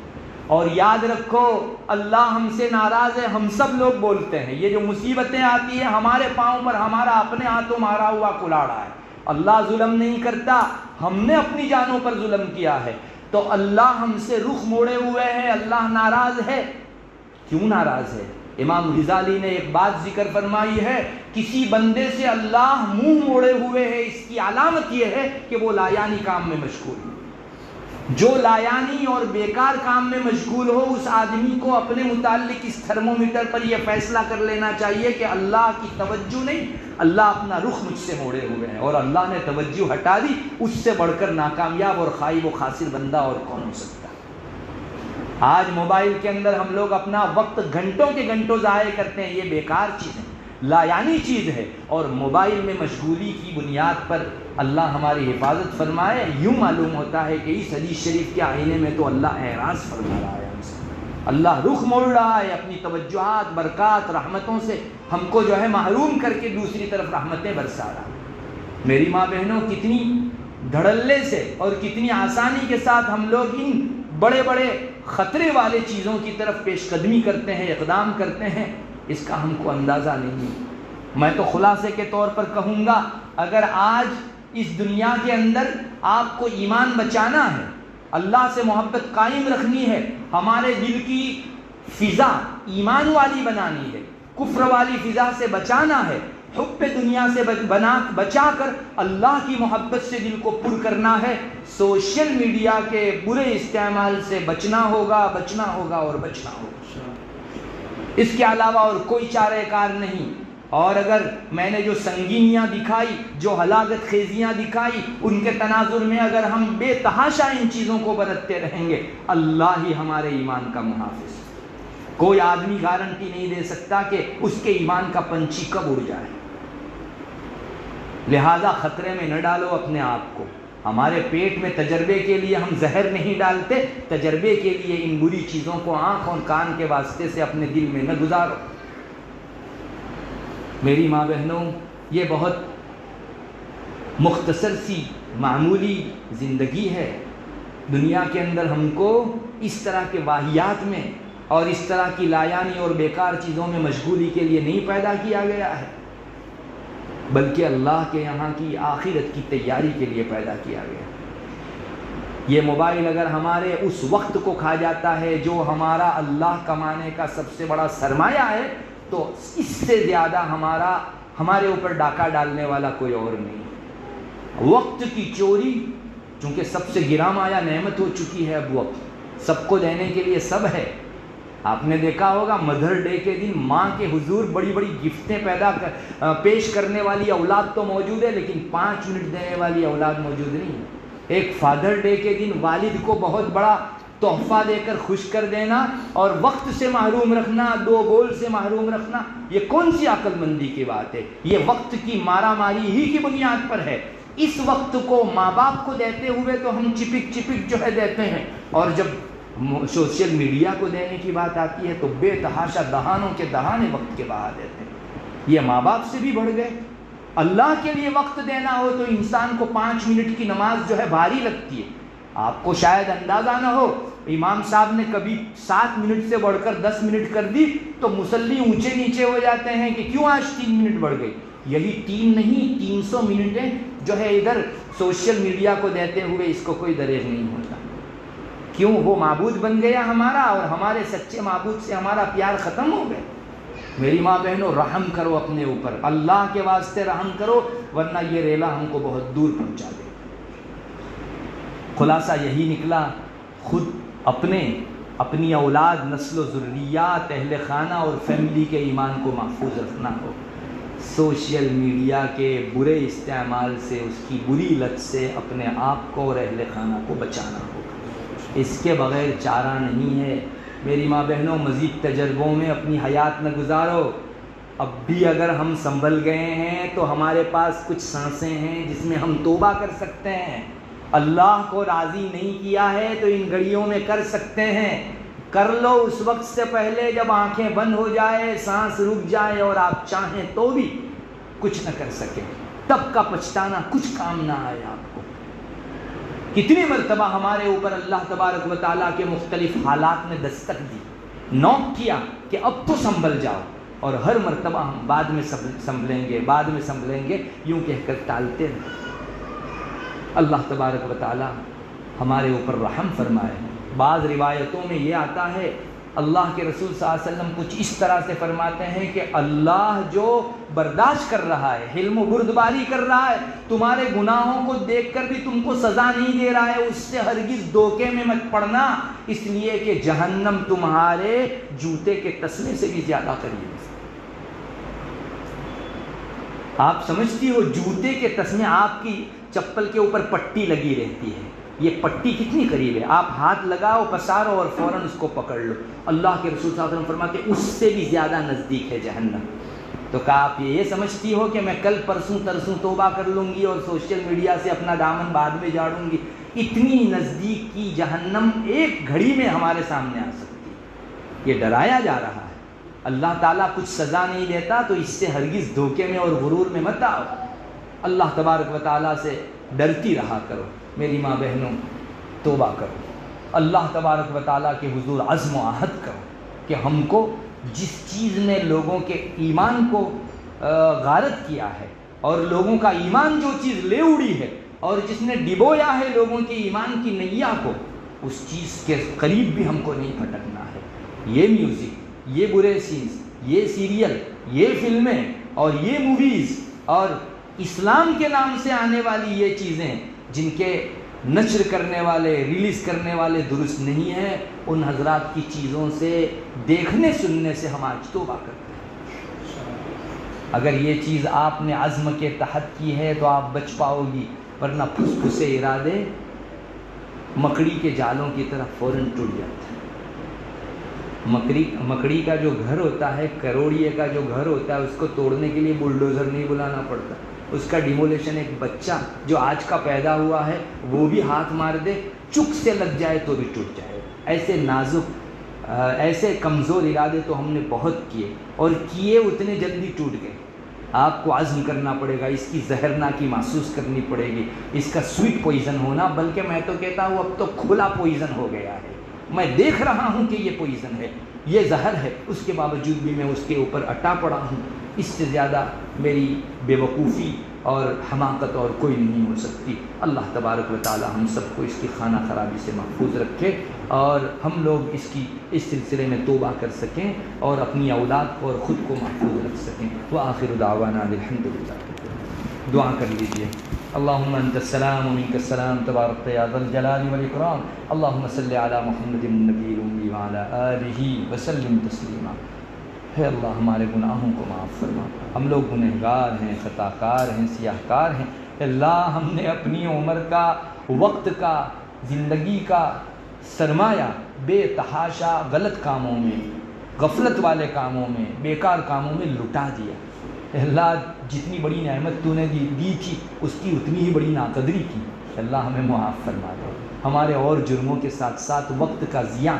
اور یاد رکھو اللہ ہم سے ناراض ہے. ہم سب لوگ بولتے ہیں یہ جو مصیبتیں آتی ہیں ہمارے پاؤں پر ہمارا اپنے ہاتھوں مارا ہوا کلاڑا ہے. اللہ ظلم نہیں کرتا, ہم نے اپنی جانوں پر ظلم کیا ہے. تو اللہ ہم سے رخ موڑے ہوئے ہیں, اللہ ناراض ہے. کیوں ناراض ہے؟ امام غزالی نے ایک بات ذکر فرمائی ہے, کسی بندے سے اللہ منہ موڑے ہوئے ہے, اس کی علامت یہ ہے کہ وہ لایانی کام میں مشغول ہے. جو لایانی اور بیکار کام میں مشغول ہو, اس آدمی کو اپنے متعلق اس تھرمومیٹر پر یہ فیصلہ کر لینا چاہیے کہ اللہ کی توجہ نہیں, اللہ اپنا رخ مجھ سے موڑے ہوئے ہیں, اور اللہ نے توجہ ہٹا دی. اس سے بڑھ کر ناکامیاب اور خائب و خاسر بندہ اور کون ہو سکتا ہے؟ آج موبائل کے اندر ہم لوگ اپنا وقت گھنٹوں کے گھنٹوں ضائع کرتے ہیں. یہ بیکار چیز ہے, لایانی چیز ہے, اور موبائل میں مشغولی کی بنیاد پر اللہ ہماری حفاظت فرمائے. یوں معلوم ہوتا ہے کہ اس حدیث شریف کے آئینے میں تو اللہ اعراض فرما رہا ہے ہم سے, اللہ رخ موڑ رہا ہے, اپنی توجہات, برکات, رحمتوں سے ہم کو جو ہے محروم کر کے دوسری طرف رحمتیں برسا رہا ہے. میری ماں بہنوں, کتنی دھڑلے سے اور کتنی آسانی کے ساتھ ہم لوگ ان بڑے بڑے خطرے والے چیزوں کی طرف پیش قدمی کرتے ہیں, اقدام کرتے ہیں, اس کا ہم کو اندازہ نہیں. میں تو خلاصے کے طور پر کہوں گا, اگر آج اس دنیا کے اندر آپ کو ایمان بچانا ہے, اللہ سے محبت قائم رکھنی ہے, ہمارے دل کی فضا ایمان والی بنانی ہے, کفر والی فضا سے بچانا ہے, حب دنیا سے بچا کر اللہ کی محبت سے دل کو پر کرنا ہے, سوشل میڈیا کے برے استعمال سے بچنا ہوگا اور بچنا ہوگا. اس کے علاوہ اور کوئی چارہ کار نہیں. اور اگر میں نے جو سنگینیاں دکھائی, جو ہلاکت خیزیاں دکھائی, ان کے تناظر میں اگر ہم بے تحاشا ان چیزوں کو برتتے رہیں گے, اللہ ہی ہمارے ایمان کا محافظ. کوئی آدمی گارنٹی نہیں دے سکتا کہ اس کے ایمان کا پنچھی کب اڑ جائے. لہذا خطرے میں نہ ڈالو اپنے آپ کو. ہمارے پیٹ میں تجربے کے لیے ہم زہر نہیں ڈالتے, تجربے کے لیے ان بری چیزوں کو آنکھ اور کان کے واسطے سے اپنے دل میں نہ گزارو. میری ماں بہنوں, یہ بہت مختصر سی معمولی زندگی ہے. دنیا کے اندر ہم کو اس طرح کے واہیات میں اور اس طرح کی لایانی اور بیکار چیزوں میں مشغولی کے لیے نہیں پیدا کیا گیا ہے, بلکہ اللہ کے یہاں کی آخرت کی تیاری کے لیے پیدا کیا گیا. یہ موبائل اگر ہمارے اس وقت کو کھا جاتا ہے جو ہمارا اللہ کمانے کا سب سے بڑا سرمایہ ہے, تو اس سے زیادہ ہمارے اوپر ڈاکہ ڈالنے والا کوئی اور نہیں. وقت کی چوری, چونکہ سب سے گراں مایہ نعمت ہو چکی ہے, اب وقت سب کو دینے کے لیے سب ہے. آپ نے دیکھا ہوگا مدر ڈے کے دن ماں کے حضور بڑی بڑی گفٹیں پیش کرنے والی اولاد تو موجود ہے, لیکن 5 منٹ دینے والی اولاد موجود نہیں ہے. ایک فادر ڈے کے دن والد کو بہت بڑا تحفہ دے کر خوش کر دینا اور وقت سے محروم رکھنا, 2 گول سے محروم رکھنا, یہ کون سی عقل مندی کی بات ہے؟ یہ وقت کی مارا ماری ہی کی بنیاد پر ہے. اس وقت کو ماں باپ کو دیتے ہوئے تو ہم چپک جو ہے دیتے ہیں, اور جب سوشل میڈیا کو دینے کی بات آتی ہے تو بے تحاشا دہانوں کے دہانے وقت کے بہا دیتے ہیں۔ یہ ماں باپ سے بھی بڑھ گئے۔ اللہ کے لیے وقت دینا ہو تو انسان کو 5 منٹ کی نماز جو ہے بھاری لگتی ہے۔ آپ کو شاید اندازہ نہ ہو، امام صاحب نے کبھی 7 منٹ سے بڑھ کر 10 منٹ کر دی تو مصلی اونچے نیچے ہو جاتے ہیں کہ کیوں آج 3 منٹ بڑھ گئی۔ یہی 3 نہیں 300 منٹیں جو ہے ادھر سوشل میڈیا کو دیتے ہوئے اس کو کوئی دریغ نہیں ہوتا۔ کیوں؟ وہ معبود بن گیا ہمارا، اور ہمارے سچے معبود سے ہمارا پیار ختم ہو گیا۔ میری ماں بہنوں، رحم کرو اپنے اوپر، اللہ کے واسطے رحم کرو، ورنہ یہ ریلا ہم کو بہت دور پہنچا دے۔ خلاصہ یہی نکلا، خود اپنی اولاد، نسل و ذریات، اہل خانہ اور فیملی کے ایمان کو محفوظ رکھنا ہو، سوشل میڈیا کے برے استعمال سے، اس کی بری لت سے اپنے آپ کو اور اہل خانہ کو بچانا ہو۔ اس کے بغیر چارہ نہیں ہے۔ میری ماں بہنوں، مزید تجربوں میں اپنی حیات نہ گزارو۔ اب بھی اگر ہم سنبھل گئے ہیں تو ہمارے پاس کچھ سانسیں ہیں جس میں ہم توبہ کر سکتے ہیں۔ اللہ کو راضی نہیں کیا ہے تو ان گھڑیوں میں کر سکتے ہیں، کر لو اس وقت سے پہلے جب آنکھیں بند ہو جائے، سانس رک جائے اور آپ چاہیں تو بھی کچھ نہ کر سکیں، تب کا پچھتانا کچھ کام نہ آئے آپ کو۔ کتنی مرتبہ ہمارے اوپر اللہ تبارک و تعالیٰ کے مختلف حالات نے دستک دی، نوک کیا کہ اب تو سنبھل جاؤ، اور ہر مرتبہ ہم بعد میں سنبھلیں گے یوں کہہ کر ٹالتے رہے۔ اللہ تبارک و تعالیٰ ہمارے اوپر رحم فرمائے۔ بعض روایتوں میں یہ آتا ہے، اللہ کے رسول صلی اللہ علیہ وسلم کچھ اس طرح سے فرماتے ہیں کہ اللہ جو برداشت کر رہا ہے، حلم و بردباری کر رہا ہے، تمہارے گناہوں کو دیکھ کر بھی تم کو سزا نہیں دے رہا ہے، اس سے ہرگز دھوکے میں مت پڑنا، اس لیے کہ جہنم تمہارے جوتے کے تسمے سے بھی زیادہ قریب ہے۔ آپ سمجھتی ہو جوتے کے تسمے، آپ کی چپل کے اوپر پٹی لگی رہتی ہے، یہ پٹی کتنی قریب ہے، آپ ہاتھ لگاؤ، پسارو اور فوراً اس کو پکڑ لو۔ اللہ کے رسول صلی اللہ علیہ وسلم فرماتے ہیں اس سے بھی زیادہ نزدیک ہے جہنم۔ تو کہا آپ یہ سمجھتی ہو کہ میں کل پرسوں ترسوں توبہ کر لوں گی اور سوشل میڈیا سے اپنا دامن بعد میں جھاڑوں گی؟ اتنی نزدیک کی جہنم ایک گھڑی میں ہمارے سامنے آ سکتی ہے۔ یہ ڈرایا جا رہا ہے۔ اللہ تعالیٰ کچھ سزا نہیں دیتا تو اس سے ہرگز دھوکے میں اور غرور میں مت آؤ۔ اللہ تبارک و تعالیٰ سے ڈرتی رہا کرو۔ میری ماں بہنوں، توبہ کرو، اللہ تبارک و تعالیٰ کے حضور عزم و عہد کرو کہ ہم کو جس چیز نے لوگوں کے ایمان کو غارت کیا ہے، اور لوگوں کا ایمان جو چیز لے اڑی ہے، اور جس نے ڈبویا ہے لوگوں کے ایمان کی نیا کو، اس چیز کے قریب بھی ہم کو نہیں پھٹکنا ہے۔ یہ میوزک، یہ برے سینز، یہ سیریل، یہ فلمیں اور یہ موویز اور اسلام کے نام سے آنے والی یہ چیزیں جن کے نشر کرنے والے، ریلیز کرنے والے درست نہیں ہیں، ان حضرات کی چیزوں سے دیکھنے سننے سے ہم آج توبہ کرتے ہیں۔ اگر یہ چیز آپ نے عزم کے تحت کی ہے تو آپ بچ پاؤ گی، ورنہ پھس پھسے ارادے مکڑی کے جالوں کی طرح فوراً ٹوٹ جاتے ہیں۔ مکڑی کا جو گھر ہوتا ہے، کروڑیے کا جو گھر ہوتا ہے، اس کو توڑنے کے لیے بلڈوزر نہیں بلانا پڑتا، اس کا ڈیمولیشن ایک بچہ جو آج کا پیدا ہوا ہے وہ بھی ہاتھ مار دے، چک سے لگ جائے تو بھی ٹوٹ جائے۔ ایسے نازک، ایسے کمزور ارادے تو ہم نے بہت کیے، اور کیے اتنے جلدی ٹوٹ گئے۔ آپ کو عزم کرنا پڑے گا، اس کی زہرناکی محسوس کرنی پڑے گی، اس کا سویٹ پوائزن ہونا، بلکہ میں تو کہتا ہوں اب تو کھلا پوائزن ہو گیا ہے۔ میں دیکھ رہا ہوں کہ یہ پوائزن ہے، یہ زہر ہے، اس کے باوجود بھی میں اس کے اوپر اٹا پڑا ہوں۔ اس سے زیادہ میری بے وقوفی اور حماقت اور کوئی نہیں ہو سکتی۔ اللہ تبارک و تعالی ہم سب کو اس کی خانہ خرابی سے محفوظ رکھے، اور ہم لوگ اس سلسلے میں توبہ کر سکیں اور اپنی اولاد کو اور خود کو محفوظ رکھ سکیں۔ وآخر دعوانا الحمدللہ۔ دعا کر لیجئے۔ اللہم انت السلام و منک السلام، تبارک یا ذا الجلال والاکرام۔ اللہم صلی علی محمد النبی الامی وعلی آلہ وسلم تسلیما۔ ہے اللہ ہمارے گناہوں کو معاف فرما، ہم لوگ گنہگار ہیں، خطا کار ہیں، سیاہ کار ہیں۔ اللہ ہم نے اپنی عمر کا، وقت کا، زندگی کا سرمایہ بے تحاشا غلط کاموں میں، غفلت والے کاموں میں، بیکار کاموں میں لٹا دیا۔ اللہ جتنی بڑی نعمت تو نے دی تھی اس کی اتنی ہی بڑی ناقدری کی۔ اللہ ہمیں معاف فرما دے. ہمارے اور جرموں کے ساتھ ساتھ وقت کا ضیاع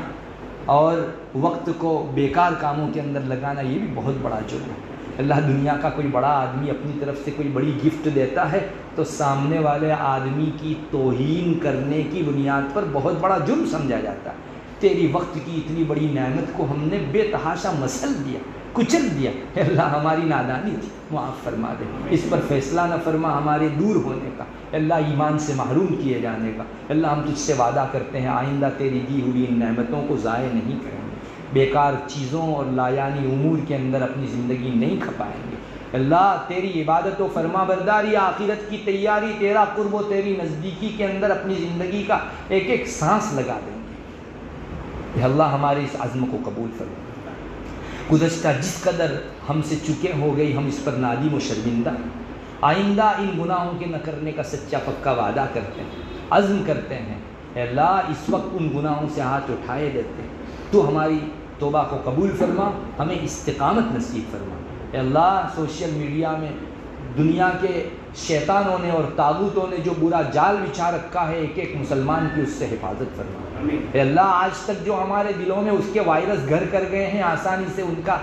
اور وقت کو بیکار کاموں کے اندر لگانا یہ بھی بہت بڑا جرم ہے. اللہ دنیا کا کوئی بڑا آدمی اپنی طرف سے کوئی بڑی گفٹ دیتا ہے تو سامنے والے آدمی کی توہین کرنے کی بنیاد پر بہت بڑا جرم سمجھا جاتا ہے. تیری وقت کی اتنی بڑی نعمت کو ہم نے بے تحاشا مسل دیا, کچل دیا. اللہ ہماری نادانی تھی, معاف فرما دے. اس پر فیصلہ نہ فرما ہمارے دور ہونے کا, اللہ ایمان سے محروم کیے جانے کا. اللہ ہم تجھ سے وعدہ کرتے ہیں آئندہ تیری دی ہوئی ان نعمتوں کو ضائع نہیں کریں گے, بیکار چیزوں اور لایانی امور کے اندر اپنی زندگی نہیں کھپائیں گے. اللہ تیری عبادت و فرما برداری, آخرت کی تیاری, تیرا قرب و تیری نزدیکی کے اندر اپنی زندگی کا ایک ایک سانس لگا دیں گے. اللہ ہمارے اس عزم کو قبول فرما. گزشتہ جس قدر ہم سے چکے ہو گئی ہم اس پر نادم و شرمندہ. آئندہ ان گناہوں کے نہ کرنے کا سچا پکا وعدہ کرتے ہیں, عزم کرتے ہیں. اے اللہ اس وقت ان گناہوں سے ہاتھ اٹھائے دیتے ہیں. تو ہماری توبہ کو قبول فرما, ہمیں استقامت نصیب فرما. اے اللہ سوشل میڈیا میں دنیا کے شیطانوں نے اور طاغوتوں نے جو برا جال بچھا رکھا ہے ایک ایک مسلمان کی اس سے حفاظت فرما. اے اللہ آج تک جو ہمارے دلوں میں اس کے وائرس گھر کر گئے ہیں آسانی سے ان کا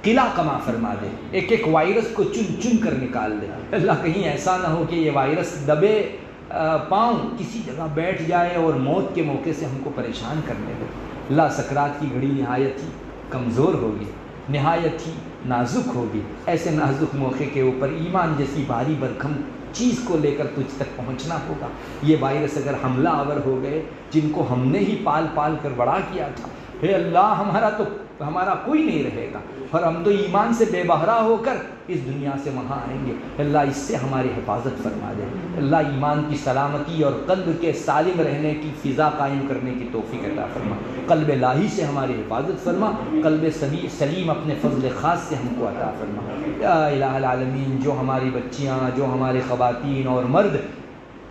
قلعہ کما فرما دے. ایک ایک وائرس کو چن چن کر نکال دے. اللہ کہیں ایسا نہ ہو کہ یہ وائرس دبے پاؤں کسی جگہ بیٹھ جائے اور موت کے موقع سے ہم کو پریشان کرنے دے. اللہ سکرات کی گھڑی نہایت ہی کمزور ہوگی, نہایت ہی نازک ہوگی. ایسے نازک موقع کے اوپر ایمان جیسی بھاری بھرکم چیز کو لے کر تجھ تک پہنچنا ہوگا. یہ وائرس اگر حملہ آور ہو گئے جن کو ہم نے ہی پال پال کر بڑا کیا تھا, اے اللہ ہمارا کوئی نہیں رہے گا اور ہم تو ایمان سے بے بہرا ہو کر اس دنیا سے وہاں آئیں گے. اللہ اس سے ہماری حفاظت فرما دے. اللہ ایمان کی سلامتی اور قلب کے سالم رہنے کی فضا قائم کرنے کی توفیق عطا فرما. قلب لاہی سے ہماری حفاظت فرما, قلب سلیم اپنے فضل خاص سے ہم کو عطا فرما. یا الہ العالمین, جو ہماری بچیاں, جو ہمارے خواتین اور مرد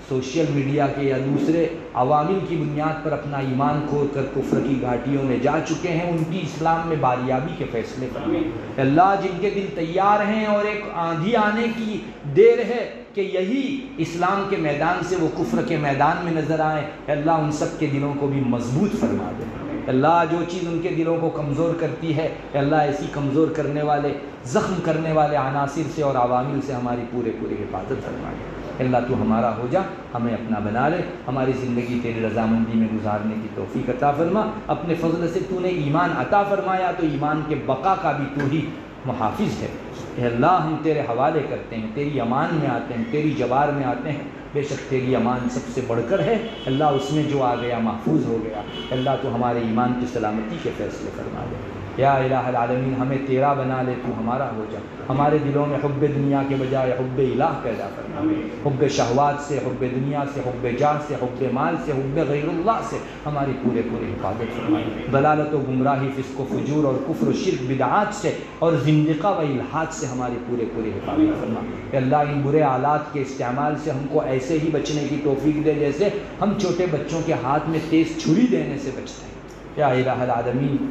سوشل میڈیا کے یا دوسرے عوامل کی بنیاد پر اپنا ایمان کھو کر کفر کی گھاٹیوں میں جا چکے ہیں ان کی اسلام میں باریابی کے فیصلے فرما. اللہ جن کے دل تیار ہیں اور ایک آندھی آنے کی دیر ہے کہ یہی اسلام کے میدان سے وہ کفر کے میدان میں نظر آئیں, اللہ ان سب کے دلوں کو بھی مضبوط فرما دے. اللہ جو چیز ان کے دلوں کو کمزور کرتی ہے اللہ ایسی کمزور کرنے والے, زخم کرنے والے عناصر سے اور عوامل سے ہماری پوری حفاظت فرما دے. اللہ تو ہمارا ہو جا, ہمیں اپنا بنا لے, ہماری زندگی تیری رضامندی میں گزارنے کی توفیق عطا فرما. اپنے فضل سے تو نے ایمان عطا فرمایا تو ایمان کے بقا کا بھی تو ہی محافظ ہے. اے اللہ ہم تیرے حوالے کرتے ہیں, تیری امان میں آتے ہیں, تیری جوار میں آتے ہیں. بے شک تیری امان سب سے بڑھ کر ہے. اللہ اس میں جو آ گیا محفوظ ہو گیا. اللہ تو ہمارے ایمان کی سلامتی کے فیصلے فرما دے. یا الہ العالمین ہمیں تیرا بنا لے, تو ہمارا ہو جا. ہمارے دلوں میں حب دنیا کے بجائے حب الہ پیدا فرما. حب شہوات سے, حب دنیا سے, حب جاہ سے, حب مال سے, حب غیر اللہ سے ہماری پورے حفاظت فرما. ضلالت و گمراہی, فسق و فجور اور کفر و شرک بدعات سے اور زندقہ و الحاد سے ہماری پورے حفاظت فرما. کہ اللہ ان برے آلات کے استعمال سے ہم کو ایسے ہی بچنے کی توفیق دے جیسے ہم چھوٹے بچوں کے ہاتھ میں تیز چھری دینے سے بچتے ہیں. یا الہ العالمین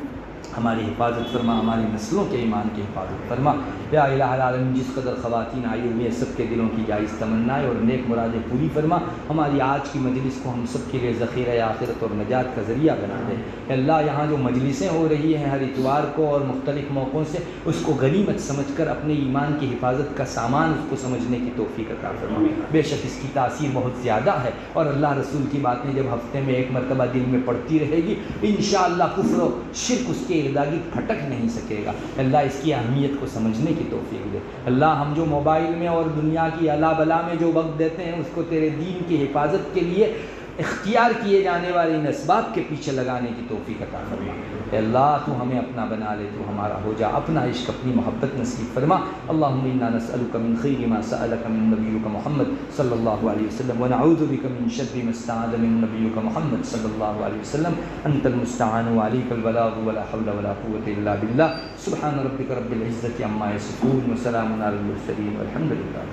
ہماری حفاظت فرما, ہماری نسلوں کے ایمان کی حفاظت فرما. یا الہ العالمین جس قدر خواتین آئی ہوئی ہیں سب کے دلوں کی جائز تمنائیں اور نیک مرادیں پوری فرما. ہماری آج کی مجلس کو ہم سب کے لیے ذخیرہ آخرت اور نجات کا ذریعہ بنا دے. اللہ یہاں جو مجلسیں ہو رہی ہیں ہر اتوار کو اور مختلف موقعوں سے, اس کو غنیمت سمجھ کر اپنے ایمان کی حفاظت کا سامان اس کو سمجھنے کی توفیق عطا فرما. بے شک اس کی تاثیر بہت زیادہ ہے اور اللہ رسول کی باتیں جب ہفتے میں ایک مرتبہ دل میں پڑتی رہے گی انشاءاللہ کفر و شرک اس کے ارد پھٹک نہیں سکے گا. اللہ اس کی اہمیت کو سمجھنے کی توفیق دے. اللہ ہم جو موبائل میں اور دنیا کی الا بلا میں جو وقت دیتے ہیں اس کو تیرے دین کی حفاظت کے لیے اختیار کیے جانے والے ان اسباب کے پیچھے لگانے کی توفیق عطا فرما. اے اللہ تو ہمیں اپنا بنا لے, تو ہمارا ہو جا, اپنا عشق اپنی محبت نصیب فرما. اللہم انا نسألک من خیر ما سألک من نبیک محمد صلی اللہ علیہ وسلم ونعوذ بک من شر ما استعاذ من نبیک محمد صلی اللہ علیہ وسلم. انت المستعان وعلیک البلاغ ولا حول ولا قوة الا باللہ. سبحان ربک رب العزة عما یصفون وسلام علی المرسلین والحمد للہ.